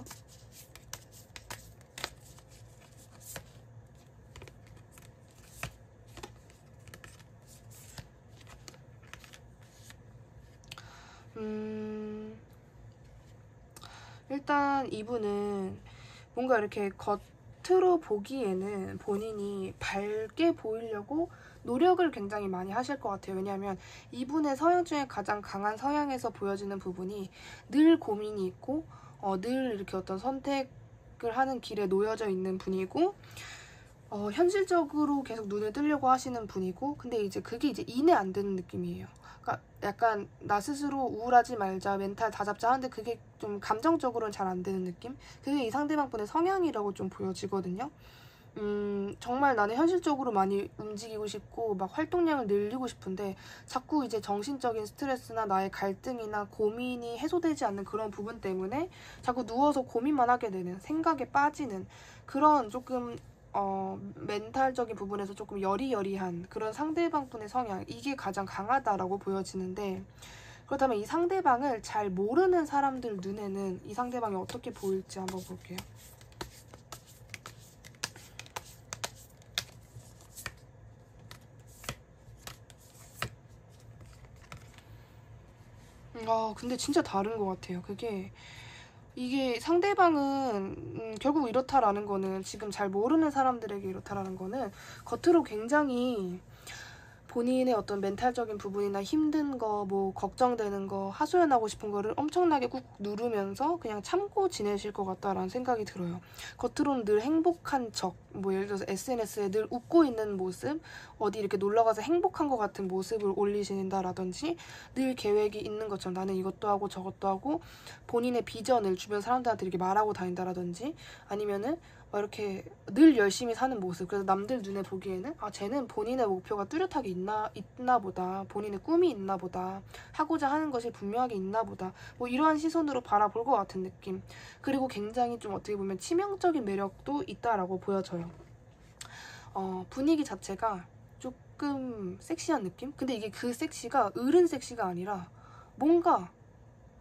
일단 이분은 뭔가 이렇게 겉으로 보기에는 본인이 밝게 보이려고 노력을 굉장히 많이 하실 것 같아요. 왜냐하면 이분의 성향 중에 가장 강한 성향에서 보여지는 부분이 늘 고민이 있고 늘 이렇게 어떤 선택을 하는 길에 놓여져 있는 분이고, 현실적으로 계속 눈을 뜨려고 하시는 분이고, 근데 이제 그게 이제 인해 안 되는 느낌이에요. 그러니까 약간 나 스스로 우울하지 말자, 멘탈 다잡자 하는데 그게 좀 감정적으로는 잘 안 되는 느낌? 그게 이 상대방분의 성향이라고 좀 보여지거든요. 정말 나는 현실적으로 많이 움직이고 싶고 막 활동량을 늘리고 싶은데 자꾸 이제 정신적인 스트레스나 나의 갈등이나 고민이 해소되지 않는 그런 부분 때문에 자꾸 누워서 고민만 하게 되는, 생각에 빠지는 그런 조금 멘탈적인 부분에서 조금 여리여리한 그런 상대방분의 성향, 이게 가장 강하다라고 보여지는데, 그렇다면 이 상대방을 잘 모르는 사람들 눈에는 이 상대방이 어떻게 보일지 한번 볼게요. 근데 진짜 다른 것 같아요. 이게 상대방은 결국 이렇다라는 거는, 지금 잘 모르는 사람들에게 이렇다라는 거는 겉으로 굉장히 본인의 어떤 멘탈적인 부분이나 힘든 거, 뭐 걱정되는 거, 하소연하고 싶은 거를 엄청나게 꾹 누르면서 그냥 참고 지내실 것 같다라는 생각이 들어요. 겉으로는 늘 행복한 척, 뭐 예를 들어서 SNS에 늘 웃고 있는 모습, 어디 이렇게 놀러가서 행복한 것 같은 모습을 올리신다라든지, 늘 계획이 있는 것처럼 나는 이것도 하고 저것도 하고 본인의 비전을 주변 사람들한테 이렇게 말하고 다닌다라든지, 아니면은 이렇게 늘 열심히 사는 모습. 그래서 남들 눈에 보기에는 쟤는 본인의 목표가 뚜렷하게 있나 보다, 본인의 꿈이 있나 보다, 하고자 하는 것이 분명하게 있나 보다, 뭐 이러한 시선으로 바라볼 것 같은 느낌. 그리고 굉장히 좀 어떻게 보면 치명적인 매력도 있다라고 보여져요. 분위기 자체가 조금 섹시한 느낌? 근데 이게 그 섹시가 어른 섹시가 아니라 뭔가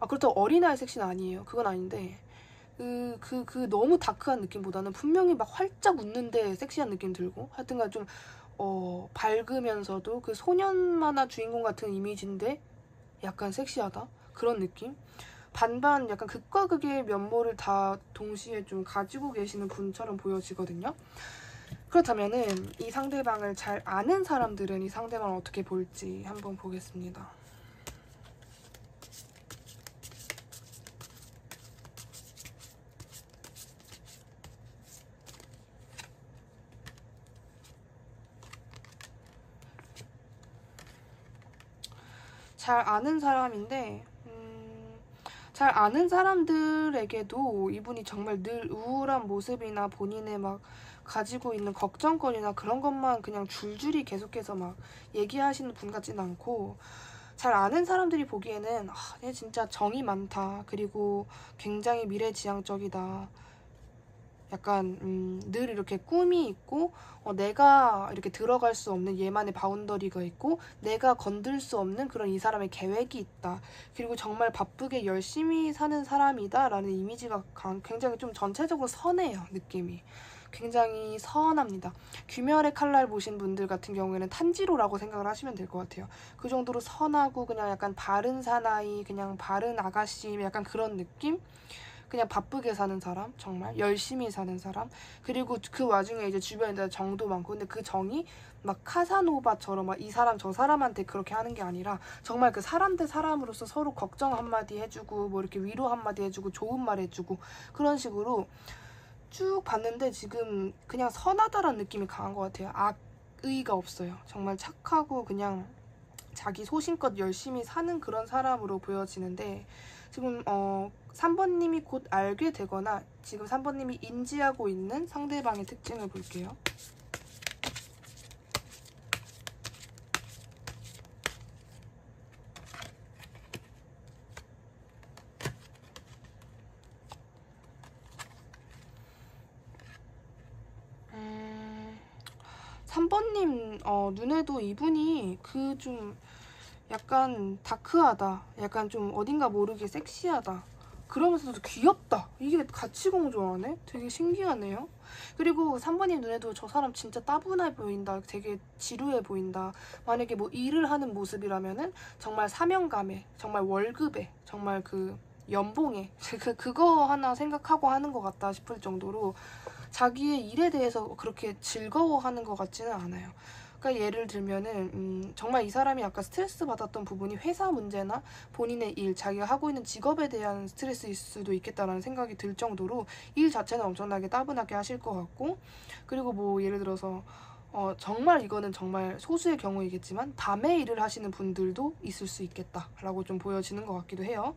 그렇다고 어린아이 섹시는 아니에요. 그건 아닌데 너무 다크한 느낌보다는 분명히 막 활짝 웃는데 섹시한 느낌 들고, 하여튼간 좀 밝으면서도 그 소년 만화 주인공 같은 이미지인데 약간 섹시하다? 그런 느낌? 반반 약간 극과 극의 면모를 다 동시에 좀 가지고 계시는 분처럼 보여지거든요. 그렇다면은 이 상대방을 잘 아는 사람들은 이 상대방을 어떻게 볼지 한번 보겠습니다. 잘 아는 사람인데 잘 아는 사람들에게도 이분이 정말 늘 우울한 모습이나 본인의 막 가지고 있는 걱정거리나 그런 것만 그냥 줄줄이 계속해서 막 얘기하시는 분 같진 않고, 잘 아는 사람들이 보기에는 얘 진짜 정이 많다, 그리고 굉장히 미래지향적이다, 약간 늘 이렇게 꿈이 있고, 내가 이렇게 들어갈 수 없는 얘만의 바운더리가 있고, 내가 건들 수 없는 그런 이 사람의 계획이 있다, 그리고 정말 바쁘게 열심히 사는 사람이다 라는 이미지가 굉장히 좀 전체적으로 선해요. 느낌이 굉장히 선합니다. 귀멸의 칼날 보신 분들 같은 경우에는 탄지로라고 생각을 하시면 될 것 같아요. 그 정도로 선하고 그냥 약간 바른 사나이, 그냥 바른 아가씨, 약간 그런 느낌? 그냥 바쁘게 사는 사람, 정말 열심히 사는 사람, 그리고 그 와중에 이제 주변에 정도 많고, 근데 그 정이 막 카사노바처럼 막 이 사람 저 사람한테 그렇게 하는 게 아니라 정말 그 사람 대 사람으로서 서로 걱정 한마디 해주고, 뭐 이렇게 위로 한마디 해주고, 좋은 말 해주고, 그런 식으로 쭉 봤는데 지금 그냥 선하다라는 느낌이 강한 것 같아요. 악의가 없어요. 정말 착하고 그냥 자기 소신껏 열심히 사는 그런 사람으로 보여지는데, 지금 3번님이 곧 알게 되거나 지금 3번님이 인지하고 있는 상대방의 특징을 볼게요. 음, 3번님 눈에도 이분이 그 좀 약간 다크하다, 약간 좀 어딘가 모르게 섹시하다, 그러면서도 귀엽다, 이게 같이 공존하네? 되게 신기하네요. 그리고 3번님 눈에도 저 사람 진짜 따분해 보인다, 되게 지루해 보인다, 만약에 뭐 일을 하는 모습이라면은 정말 사명감에, 정말 월급에, 정말 그 연봉에 그거 하나 생각하고 하는 것 같다 싶을 정도로 자기의 일에 대해서 그렇게 즐거워하는 것 같지는 않아요. 그러니까 예를 들면은 정말 이 사람이 아까 스트레스 받았던 부분이 회사 문제나 본인의 일, 자기가 하고 있는 직업에 대한 스트레스일 수도 있겠다라는 생각이 들 정도로 일 자체는 엄청나게 따분하게 하실 것 같고, 그리고 뭐 예를 들어서 정말 이거는 정말 소수의 경우이겠지만 밤에 일을 하시는 분들도 있을 수 있겠다라고 좀 보여지는 것 같기도 해요.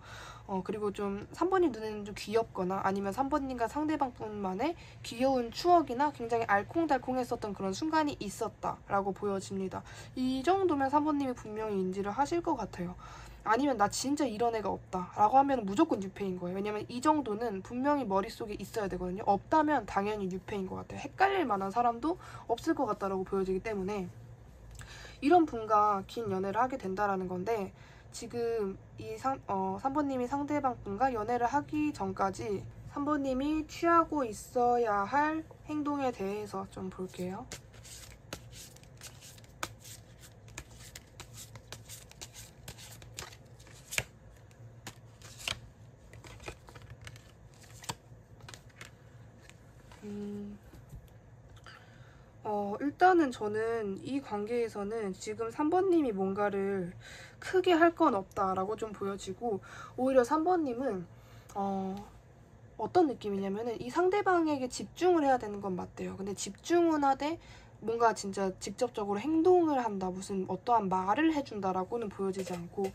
그리고 좀 3번님 눈에는 좀 귀엽거나 아니면 3번님과 상대방뿐만의 귀여운 추억이나 굉장히 알콩달콩했었던 그런 순간이 있었다라고 보여집니다. 이 정도면 3번님이 분명히 인지를 하실 것 같아요. 아니면 나 진짜 이런 애가 없다 라고 하면 무조건 뉴페인 거예요. 왜냐면 이 정도는 분명히 머릿속에 있어야 되거든요. 없다면 당연히 뉴페인 것 같아요. 헷갈릴 만한 사람도 없을 것 같다라고 보여지기 때문에 이런 분과 긴 연애를 하게 된다라는 건데, 지금 이 3번님이 상대방 분과 연애를 하기 전까지 3번님이 취하고 있어야 할 행동에 대해서 좀 볼게요. 일단은 저는 이 관계에서는 지금 3번님이 뭔가를 크게 할 건 없다라고 좀 보여지고, 오히려 3번님은 어떤 느낌이냐면은 이 상대방에게 집중을 해야 되는 건 맞대요. 근데 집중은 하되 뭔가 진짜 직접적으로 행동을 한다, 무슨 어떠한 말을 해준다라고는 보여지지 않고,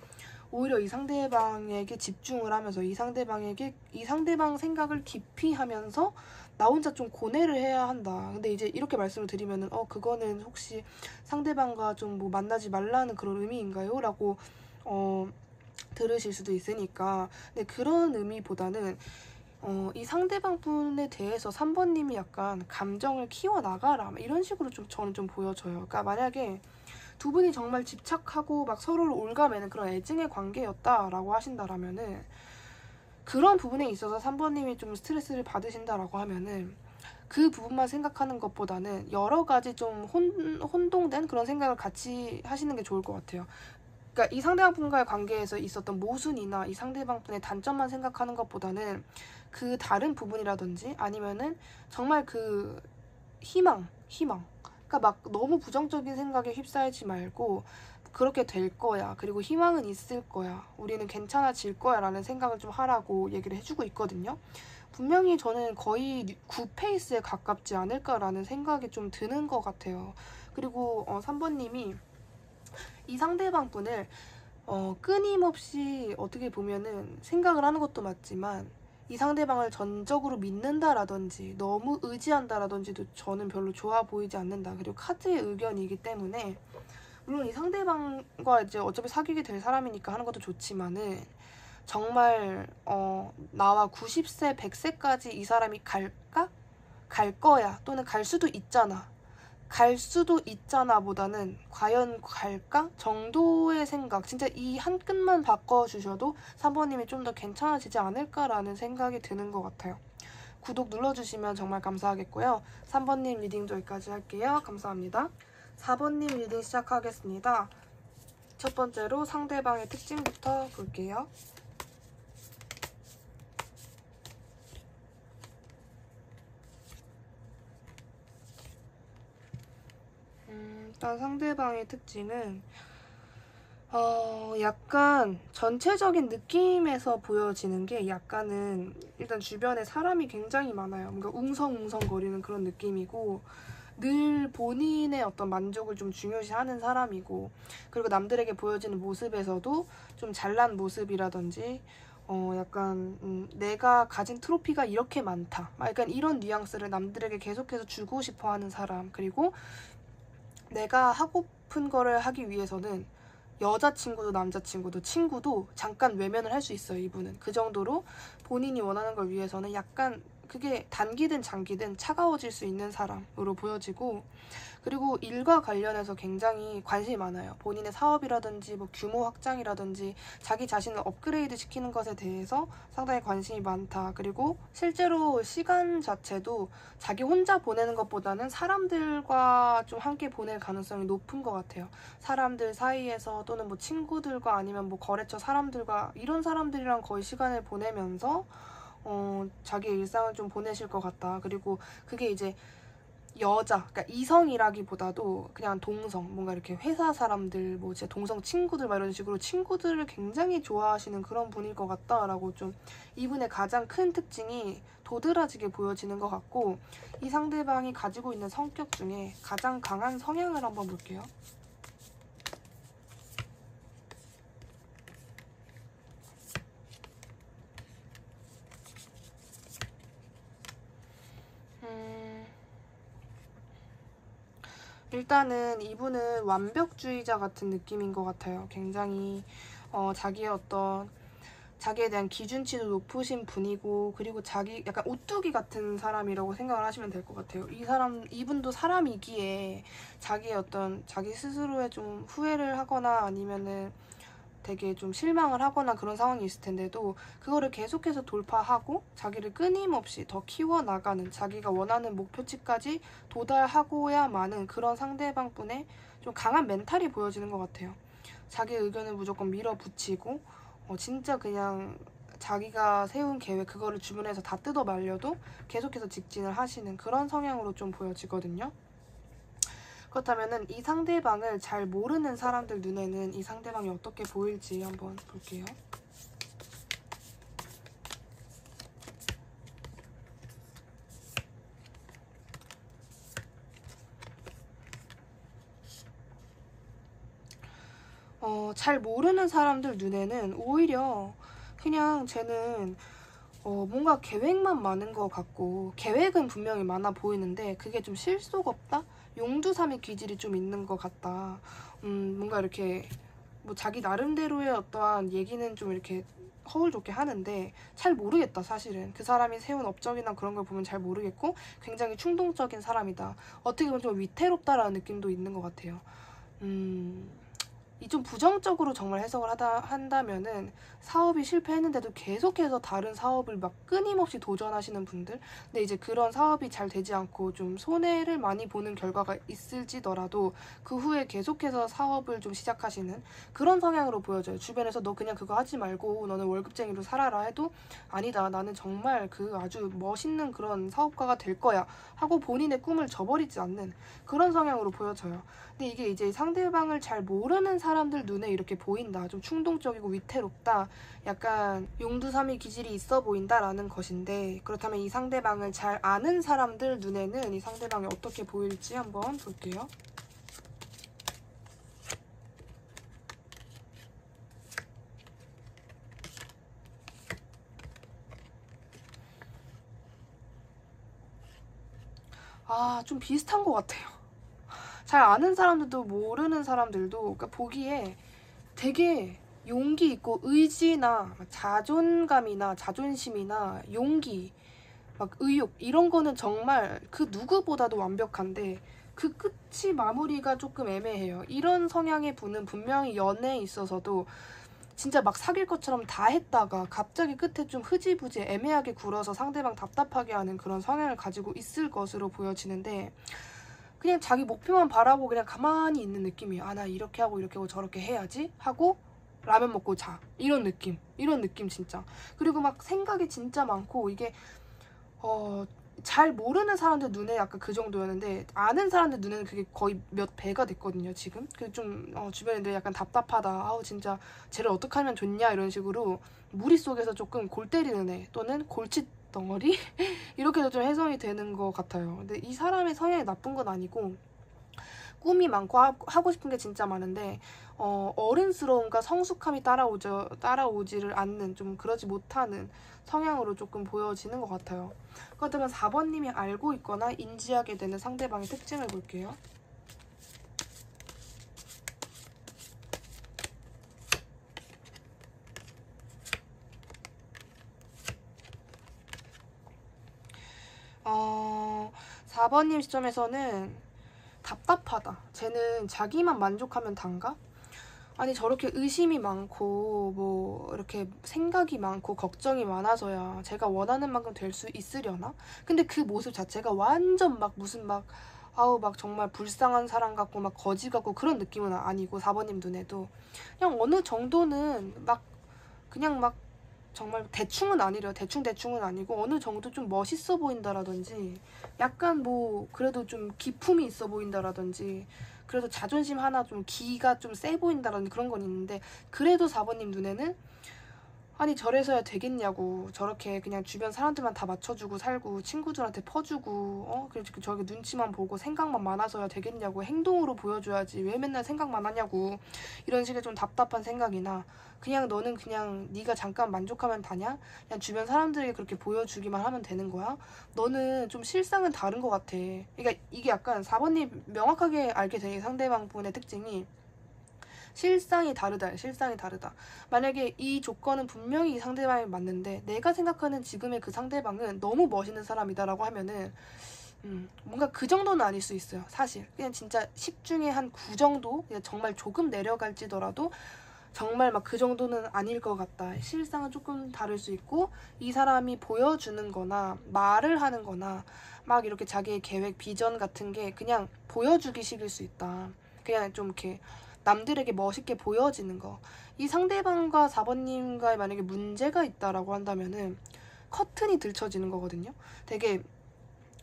오히려 이 상대방에게 집중을 하면서 이 상대방 생각을 깊이 하면서 나 혼자 좀 고뇌를 해야 한다. 근데 이제 이렇게 말씀을 드리면은 그거는 혹시 상대방과 좀 뭐 만나지 말라는 그런 의미인가요? 라고 들으실 수도 있으니까. 근데 그런 의미보다는 이 상대방 분에 대해서 3번님이 약간 감정을 키워나가라 이런 식으로 좀 저는 좀 보여져요. 그러니까 만약에 두 분이 정말 집착하고 막 서로를 올가매는 그런 애증의 관계였다라고 하신다라면은, 그런 부분에 있어서 3번님이 좀 스트레스를 받으신다라고 하면은 그 부분만 생각하는 것보다는 여러 가지 좀 혼동된 그런 생각을 같이 하시는 게 좋을 것 같아요. 그러니까 이 상대방분과의 관계에서 있었던 모순이나 이 상대방분의 단점만 생각하는 것보다는 그 다른 부분이라든지 아니면은 정말 그 희망. 그러니까 막 너무 부정적인 생각에 휩싸이지 말고 그렇게 될 거야, 그리고 희망은 있을 거야, 우리는 괜찮아질 거야 라는 생각을 좀 하라고 얘기를 해주고 있거든요. 분명히 저는 거의 9페이스에 가깝지 않을까라는 생각이 좀 드는 것 같아요. 그리고 3번님이 이 상대방 분을 끊임없이 어떻게 보면은 생각을 하는 것도 맞지만 이 상대방을 전적으로 믿는다라든지 너무 의지한다라든지도 저는 별로 좋아 보이지 않는다. 그리고 카드의 의견이기 때문에 물론 이 상대방과 이제 어차피 사귀게 될 사람이니까 하는 것도 좋지만은 정말 나와 90세, 100세까지 이 사람이 갈까? 갈 거야. 또는 갈 수도 있잖아. 갈 수도 있잖아 보다는 과연 갈까? 정도의 생각. 진짜 이 한 끈만 바꿔주셔도 3번님이 좀 더 괜찮아지지 않을까라는 생각이 드는 것 같아요. 구독 눌러주시면 정말 감사하겠고요. 3번님 리딩도 여기까지 할게요. 감사합니다. 4번님 리딩 시작하겠습니다. 첫 번째로 상대방의 특징부터 볼게요. 일단 상대방의 특징은 약간 전체적인 느낌에서 보여지는 게 약간은 일단 주변에 사람이 굉장히 많아요. 뭔가 웅성웅성거리는 그런 느낌이고 늘 본인의 어떤 만족을 좀 중요시하는 사람이고 그리고 남들에게 보여지는 모습에서도 좀 잘난 모습이라든지 약간 내가 가진 트로피가 이렇게 많다. 약간 이런 뉘앙스를 남들에게 계속해서 주고 싶어 하는 사람. 그리고 내가 하고픈 거를 하기 위해서는 여자친구도 남자친구도 친구도 잠깐 외면을 할 수 있어요. 이분은 그 정도로 본인이 원하는 걸 위해서는 약간 그게 단기든 장기든 차가워질 수 있는 사람으로 보여지고 그리고 일과 관련해서 굉장히 관심이 많아요. 본인의 사업이라든지 뭐 규모 확장이라든지 자기 자신을 업그레이드 시키는 것에 대해서 상당히 관심이 많다. 그리고 실제로 시간 자체도 자기 혼자 보내는 것보다는 사람들과 좀 함께 보낼 가능성이 높은 것 같아요. 사람들 사이에서 또는 뭐 친구들과 아니면 뭐 거래처 사람들과 이런 사람들이랑 거의 시간을 보내면서 자기의 일상을 좀 보내실 것 같다. 그리고 그게 이제 여자, 그러니까 이성이라기보다도 그냥 동성, 뭔가 이렇게 회사 사람들, 뭐 진짜 동성 친구들 막 이런 식으로 친구들을 굉장히 좋아하시는 그런 분일 것 같다라고 좀 이분의 가장 큰 특징이 도드라지게 보여지는 것 같고 이 상대방이 가지고 있는 성격 중에 가장 강한 성향을 한번 볼게요. 일단은 이분은 완벽주의자 같은 느낌인 것 같아요. 굉장히 자기의 어떤 자기에 대한 기준치도 높으신 분이고 그리고 자기 약간 오뚜기 같은 사람이라고 생각을 하시면 될 것 같아요. 이분도 사람이기에 자기의 어떤 자기 스스로에 좀 후회를 하거나 아니면은 되게 좀 실망을 하거나 그런 상황이 있을 텐데도 그거를 계속해서 돌파하고 자기를 끊임없이 더 키워나가는 자기가 원하는 목표치까지 도달하고야 마는 그런 상대방분의 좀 강한 멘탈이 보여지는 것 같아요. 자기의 의견을 무조건 밀어붙이고 진짜 그냥 자기가 세운 계획 그거를 주변에서 다 뜯어 말려도 계속해서 직진을 하시는 그런 성향으로 좀 보여지거든요. 그렇다면은 이 상대방을 잘 모르는 사람들 눈에는 이 상대방이 어떻게 보일지 한번 볼게요. 잘 모르는 사람들 눈에는 오히려 그냥 쟤는 뭔가 계획만 많은 것 같고 계획은 분명히 많아 보이는데 그게 좀 실속 없다? 용두사미 기질이 좀 있는 것 같다. 뭔가 이렇게 뭐 자기 나름대로의 어떠한 얘기는 좀 이렇게 허울 좋게 하는데 잘 모르겠다. 사실은 그 사람이 세운 업적이나 그런 걸 보면 잘 모르겠고 굉장히 충동적인 사람이다. 어떻게 보면 좀 위태롭다라는 느낌도 있는 것 같아요. 이 좀 부정적으로 정말 해석을 한다면은 사업이 실패했는데도 계속해서 다른 사업을 막 끊임없이 도전하시는 분들, 근데 이제 그런 사업이 잘 되지 않고 좀 손해를 많이 보는 결과가 있을지더라도 그 후에 계속해서 사업을 좀 시작하시는 그런 성향으로 보여져요. 주변에서 너 그냥 그거 하지 말고 너는 월급쟁이로 살아라 해도 아니다, 나는 정말 그 아주 멋있는 그런 사업가가 될 거야 하고 본인의 꿈을 저버리지 않는 그런 성향으로 보여져요. 근데 이게 이제 상대방을 잘 모르는 사람들 눈에 이렇게 보인다. 좀 충동적이고 위태롭다. 약간 용두사미 기질이 있어 보인다라는 것인데 그렇다면 이 상대방을 잘 아는 사람들 눈에는 이 상대방이 어떻게 보일지 한번 볼게요. 좀 비슷한 것 같아요. 잘 아는 사람들도 모르는 사람들도 그러니까 보기에 되게 용기 있고 의지나 자존감이나 자존심이나 용기, 막 의욕 이런 거는 정말 그 누구보다도 완벽한데 그 끝이 마무리가 조금 애매해요. 이런 성향의 분은 분명히 연애에 있어서도 진짜 막 사귈 것처럼 다 했다가 갑자기 끝에 좀 흐지부지 애매하게 굴어서 상대방 답답하게 하는 그런 성향을 가지고 있을 것으로 보여지는데, 그냥 자기 목표만 바라고 그냥 가만히 있는 느낌이에요. 나 이렇게 하고 이렇게 하고 저렇게 해야지 하고 라면 먹고 자, 이런 느낌 진짜. 그리고 막 생각이 진짜 많고, 이게 잘 모르는 사람들 눈에 약간 그 정도였는데 아는 사람들 눈에는 그게 거의 몇 배가 됐거든요 지금. 그래서 좀 주변에 늘 약간 답답하다, 진짜 쟤를 어떻게 하면 좋냐 이런 식으로 무리 속에서 조금 골 때리는 애 또는 골칫 덩어리 이렇게도 좀 해석이 되는 것 같아요. 근데 이 사람의 성향이 나쁜 건 아니고 꿈이 많고 하고 싶은 게 진짜 많은데 어른스러움과 성숙함이 따라오지를 않는, 좀 그러지 못하는 성향으로 조금 보여지는 것 같아요. 그렇다면 4번님이 알고 있거나 인지하게 되는 상대방의 특징을 볼게요. 어, 4번님 시점에서는 답답하다. 쟤는 자기만 만족하면 단가? 아니 저렇게 의심이 많고 뭐 이렇게 생각이 많고 걱정이 많아서야 제가 원하는 만큼 될 수 있으려나? 근데 그 모습 자체가 완전 막 무슨 막 막 정말 불쌍한 사람 같고 막 거지 같고 그런 느낌은 아니고, 4번님 눈에도 그냥 어느 정도는 막 그냥 막 정말 대충은 아니래요. 대충은 아니고 어느 정도 좀 멋있어 보인다라든지 약간 뭐 그래도 좀 기품이 있어 보인다라든지 그래도 자존심 하나 좀 기가 좀 세 보인다라는 그런 건 있는데, 그래도 4번님 눈에는 아니 저래서야 되겠냐고, 저렇게 그냥 주변 사람들만 다 맞춰주고 살고 친구들한테 퍼주고 그래서 저렇게 눈치만 보고 생각만 많아서야 되겠냐고, 행동으로 보여줘야지 왜 맨날 생각만 하냐고, 이런 식의 좀 답답한 생각이나 그냥 너는 그냥 네가 잠깐 만족하면 다냐? 그냥 주변 사람들에게 그렇게 보여주기만 하면 되는 거야? 너는 좀 실상은 다른 것 같아. 그러니까 이게 약간 4번님 명확하게 알게 되는 상대방 분의 특징이 실상이 다르다. 만약에 이 조건은 분명히 이 상대방이 맞는데 내가 생각하는 지금의 그 상대방은 너무 멋있는 사람이다라고 하면은 뭔가 그 정도는 아닐 수 있어요. 사실 그냥 진짜 10 중에 한 9 정도, 그냥 정말 조금 내려갈지더라도 정말 막 그 정도는 아닐 것 같다. 실상은 조금 다를 수 있고, 이 사람이 보여주는 거나 말을 하는 거나 막 이렇게 자기의 계획, 비전 같은 게 그냥 보여주기식일 수 있다. 그냥 좀 이렇게 남들에게 멋있게 보여지는 거. 이 상대방과 4번님과의 만약에 문제가 있다라고 한다면은 커튼이 들쳐지는 거거든요. 되게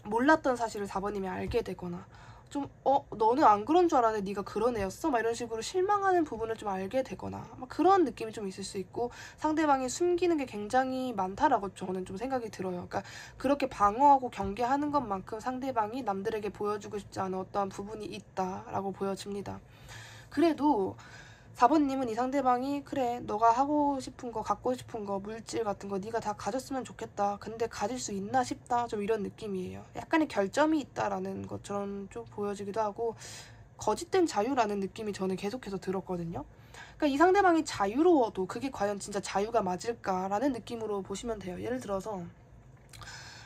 몰랐던 사실을 4번님이 알게 되거나 좀 너는 안 그런 줄 알았는데 네가 그런 애였어? 막 이런 식으로 실망하는 부분을 좀 알게 되거나 막 그런 느낌이 좀 있을 수 있고, 상대방이 숨기는 게 굉장히 많다라고 저는 좀 생각이 들어요. 그러니까 그렇게 방어하고 경계하는 것만큼 상대방이 남들에게 보여주고 싶지 않은 어떠한 부분이 있다라고 보여집니다. 그래도 4번님은 이 상대방이 그래 너가 하고 싶은 거 갖고 싶은 거 물질 같은 거 네가 다 가졌으면 좋겠다, 근데 가질 수 있나 싶다, 좀 이런 느낌이에요. 약간의 결점이 있다라는 것처럼 좀 보여지기도 하고 거짓된 자유라는 느낌이 저는 계속해서 들었거든요. 그러니까 이 상대방이 자유로워도 그게 과연 진짜 자유가 맞을까라는 느낌으로 보시면 돼요. 예를 들어서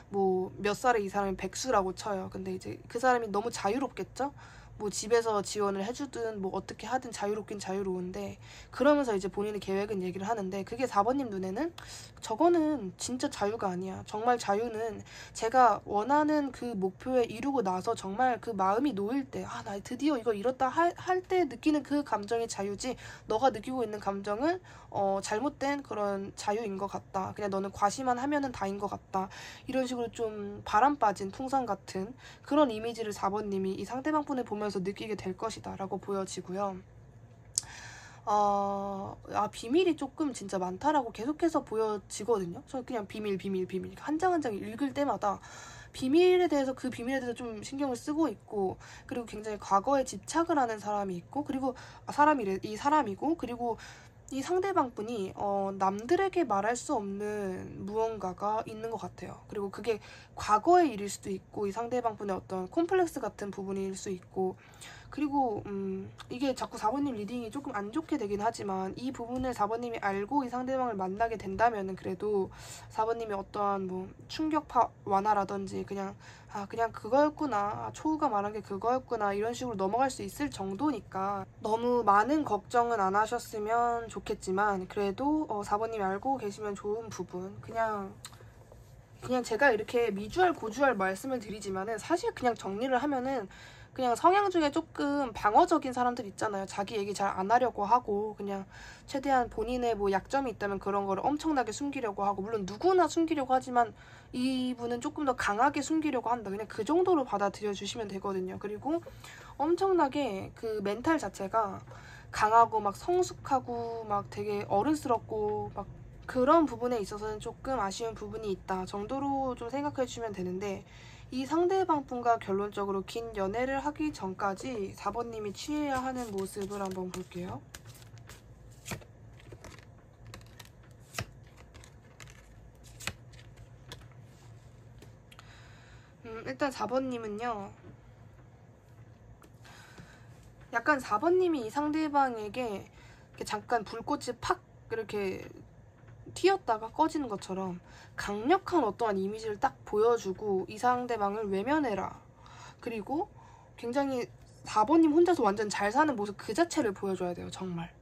뭐 몇 살에 이 사람이 백수라고 쳐요. 근데 이제 그 사람이 너무 자유롭겠죠? 뭐 집에서 지원을 해주든 뭐 어떻게 하든 자유롭긴 자유로운데, 그러면서 이제 본인의 계획은 얘기를 하는데 그게 4번님 눈에는 저거는 진짜 자유가 아니야. 정말 자유는 제가 원하는 그 목표에 이루고 나서 정말 그 마음이 놓일 때 나 드디어 이거 이뤘다 할 때 느끼는 그 감정이 자유지, 너가 느끼고 있는 감정은 잘못된 그런 자유인 것 같다. 그냥 너는 과시만 하면은 다인 것 같다. 이런 식으로 좀 바람 빠진 풍선 같은 그런 이미지를 4번님이 이 상대방 분을 보면서 느끼게 될 것이다 라고 보여지고요. 비밀이 조금 진짜 많다라고 계속해서 보여지거든요. 저 그냥 비밀 한 장 한 장 읽을 때마다 비밀에 대해서 그 비밀에 대해서 좀 신경을 쓰고 있고, 그리고 굉장히 과거에 집착을 하는 사람이 있고, 그리고 이 사람이고, 그리고 이 상대방 분이 남들에게 말할 수 없는 무언가가 있는 것 같아요. 그리고 그게 과거의 일일 수도 있고 이 상대방 분의 어떤 콤플렉스 같은 부분일 수 있고, 그리고 이게 자꾸 4번님 리딩이 조금 안 좋게 되긴 하지만 이 부분을 4번님이 알고 이 상대방을 만나게 된다면은 그래도 4번님이 어떠한 뭐 충격파 완화라든지 그냥 그냥 그거였구나, 초우가 말한 게 그거였구나, 이런 식으로 넘어갈 수 있을 정도니까 너무 많은 걱정은 안 하셨으면 좋겠지만, 그래도 4번님이 알고 계시면 좋은 부분, 그냥 제가 이렇게 미주알 고주알 말씀을 드리지만은 사실 그냥 정리를 하면은 그냥 성향 중에 조금 방어적인 사람들 있잖아요. 자기 얘기 잘 안 하려고 하고 그냥 최대한 본인의 뭐 약점이 있다면 그런 거를 엄청나게 숨기려고 하고, 물론 누구나 숨기려고 하지만 이분은 조금 더 강하게 숨기려고 한다. 그냥 그 정도로 받아들여 주시면 되거든요. 그리고 엄청나게 그 멘탈 자체가 강하고 막 성숙하고 막 되게 어른스럽고 막 그런 부분에 있어서는 조금 아쉬운 부분이 있다 정도로 좀 생각해 주시면 되는데, 이 상대방 분과 결론적으로 긴 연애를 하기 전까지 4번님이 취해야 하는 모습을 한번 볼게요. 일단 4번님은요, 약간 4번님이 이 상대방에게 잠깐 불꽃이 팍 이렇게 튀었다가 꺼지는 것처럼 강력한 어떠한 이미지를 딱 보여주고 이 상대방을 외면해라, 그리고 굉장히 4번님 혼자서 완전 잘 사는 모습 그 자체를 보여줘야 돼요. 정말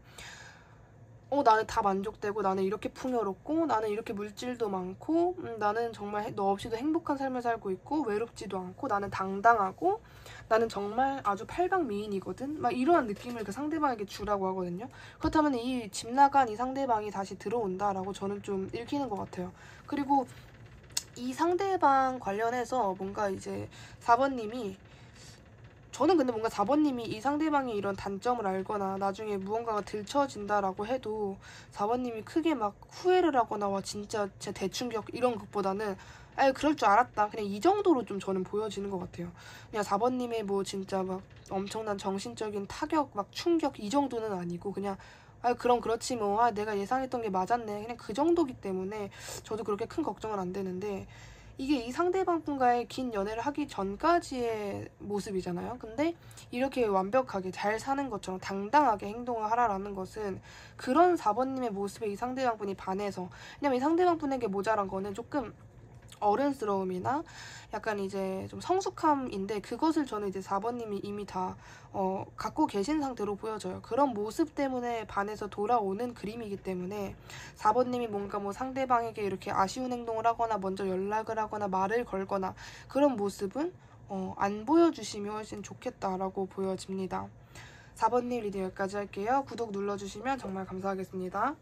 나는 다 만족되고, 나는 이렇게 풍요롭고, 나는 이렇게 물질도 많고, 나는 정말 너 없이도 행복한 삶을 살고 있고, 외롭지도 않고, 나는 당당하고, 나는 정말 아주 팔방미인이거든, 막 이러한 느낌을 그 상대방에게 주라고 하거든요. 그렇다면 이 집 나간 이 상대방이 다시 들어온다라고 저는 좀 읽히는 것 같아요. 그리고 이 상대방 관련해서 뭔가 이제 4번님이, 저는 근데 뭔가 4번님이 이 상대방의 이런 단점을 알거나 나중에 무언가가 들춰진다라고 해도 4번님이 크게 막 후회를 하거나 와 진짜 제 대충격 이런 것보다는 아유 그럴 줄 알았다, 그냥 이 정도로 좀 저는 보여지는 것 같아요. 그냥 4번님의 뭐 진짜 막 엄청난 정신적인 타격 막 충격 이 정도는 아니고 그냥 그럼 그렇지 뭐, 내가 예상했던 게 맞았네, 그냥 그 정도기 때문에 저도 그렇게 큰 걱정은 안 되는데, 이게 이 상대방 분과의 긴 연애를 하기 전까지의 모습이잖아요. 근데 이렇게 완벽하게 잘 사는 것처럼 당당하게 행동을 하라라는 것은 그런 4번님의 모습에 이 상대방 분이 반해서, 왜냐면 이 상대방 분에게 모자란 거는 조금 어른스러움이나 약간 이제 좀 성숙함인데, 그것을 저는 이제 4번님이 이미 다 갖고 계신 상태로 보여져요. 그런 모습 때문에 반해서 돌아오는 그림이기 때문에 4번님이 뭔가 뭐 상대방에게 이렇게 아쉬운 행동을 하거나 먼저 연락을 하거나 말을 걸거나 그런 모습은 안 보여주시면 훨씬 좋겠다라고 보여집니다. 4번님 리딩 여기까지 할게요. 구독 눌러주시면 정말 감사하겠습니다.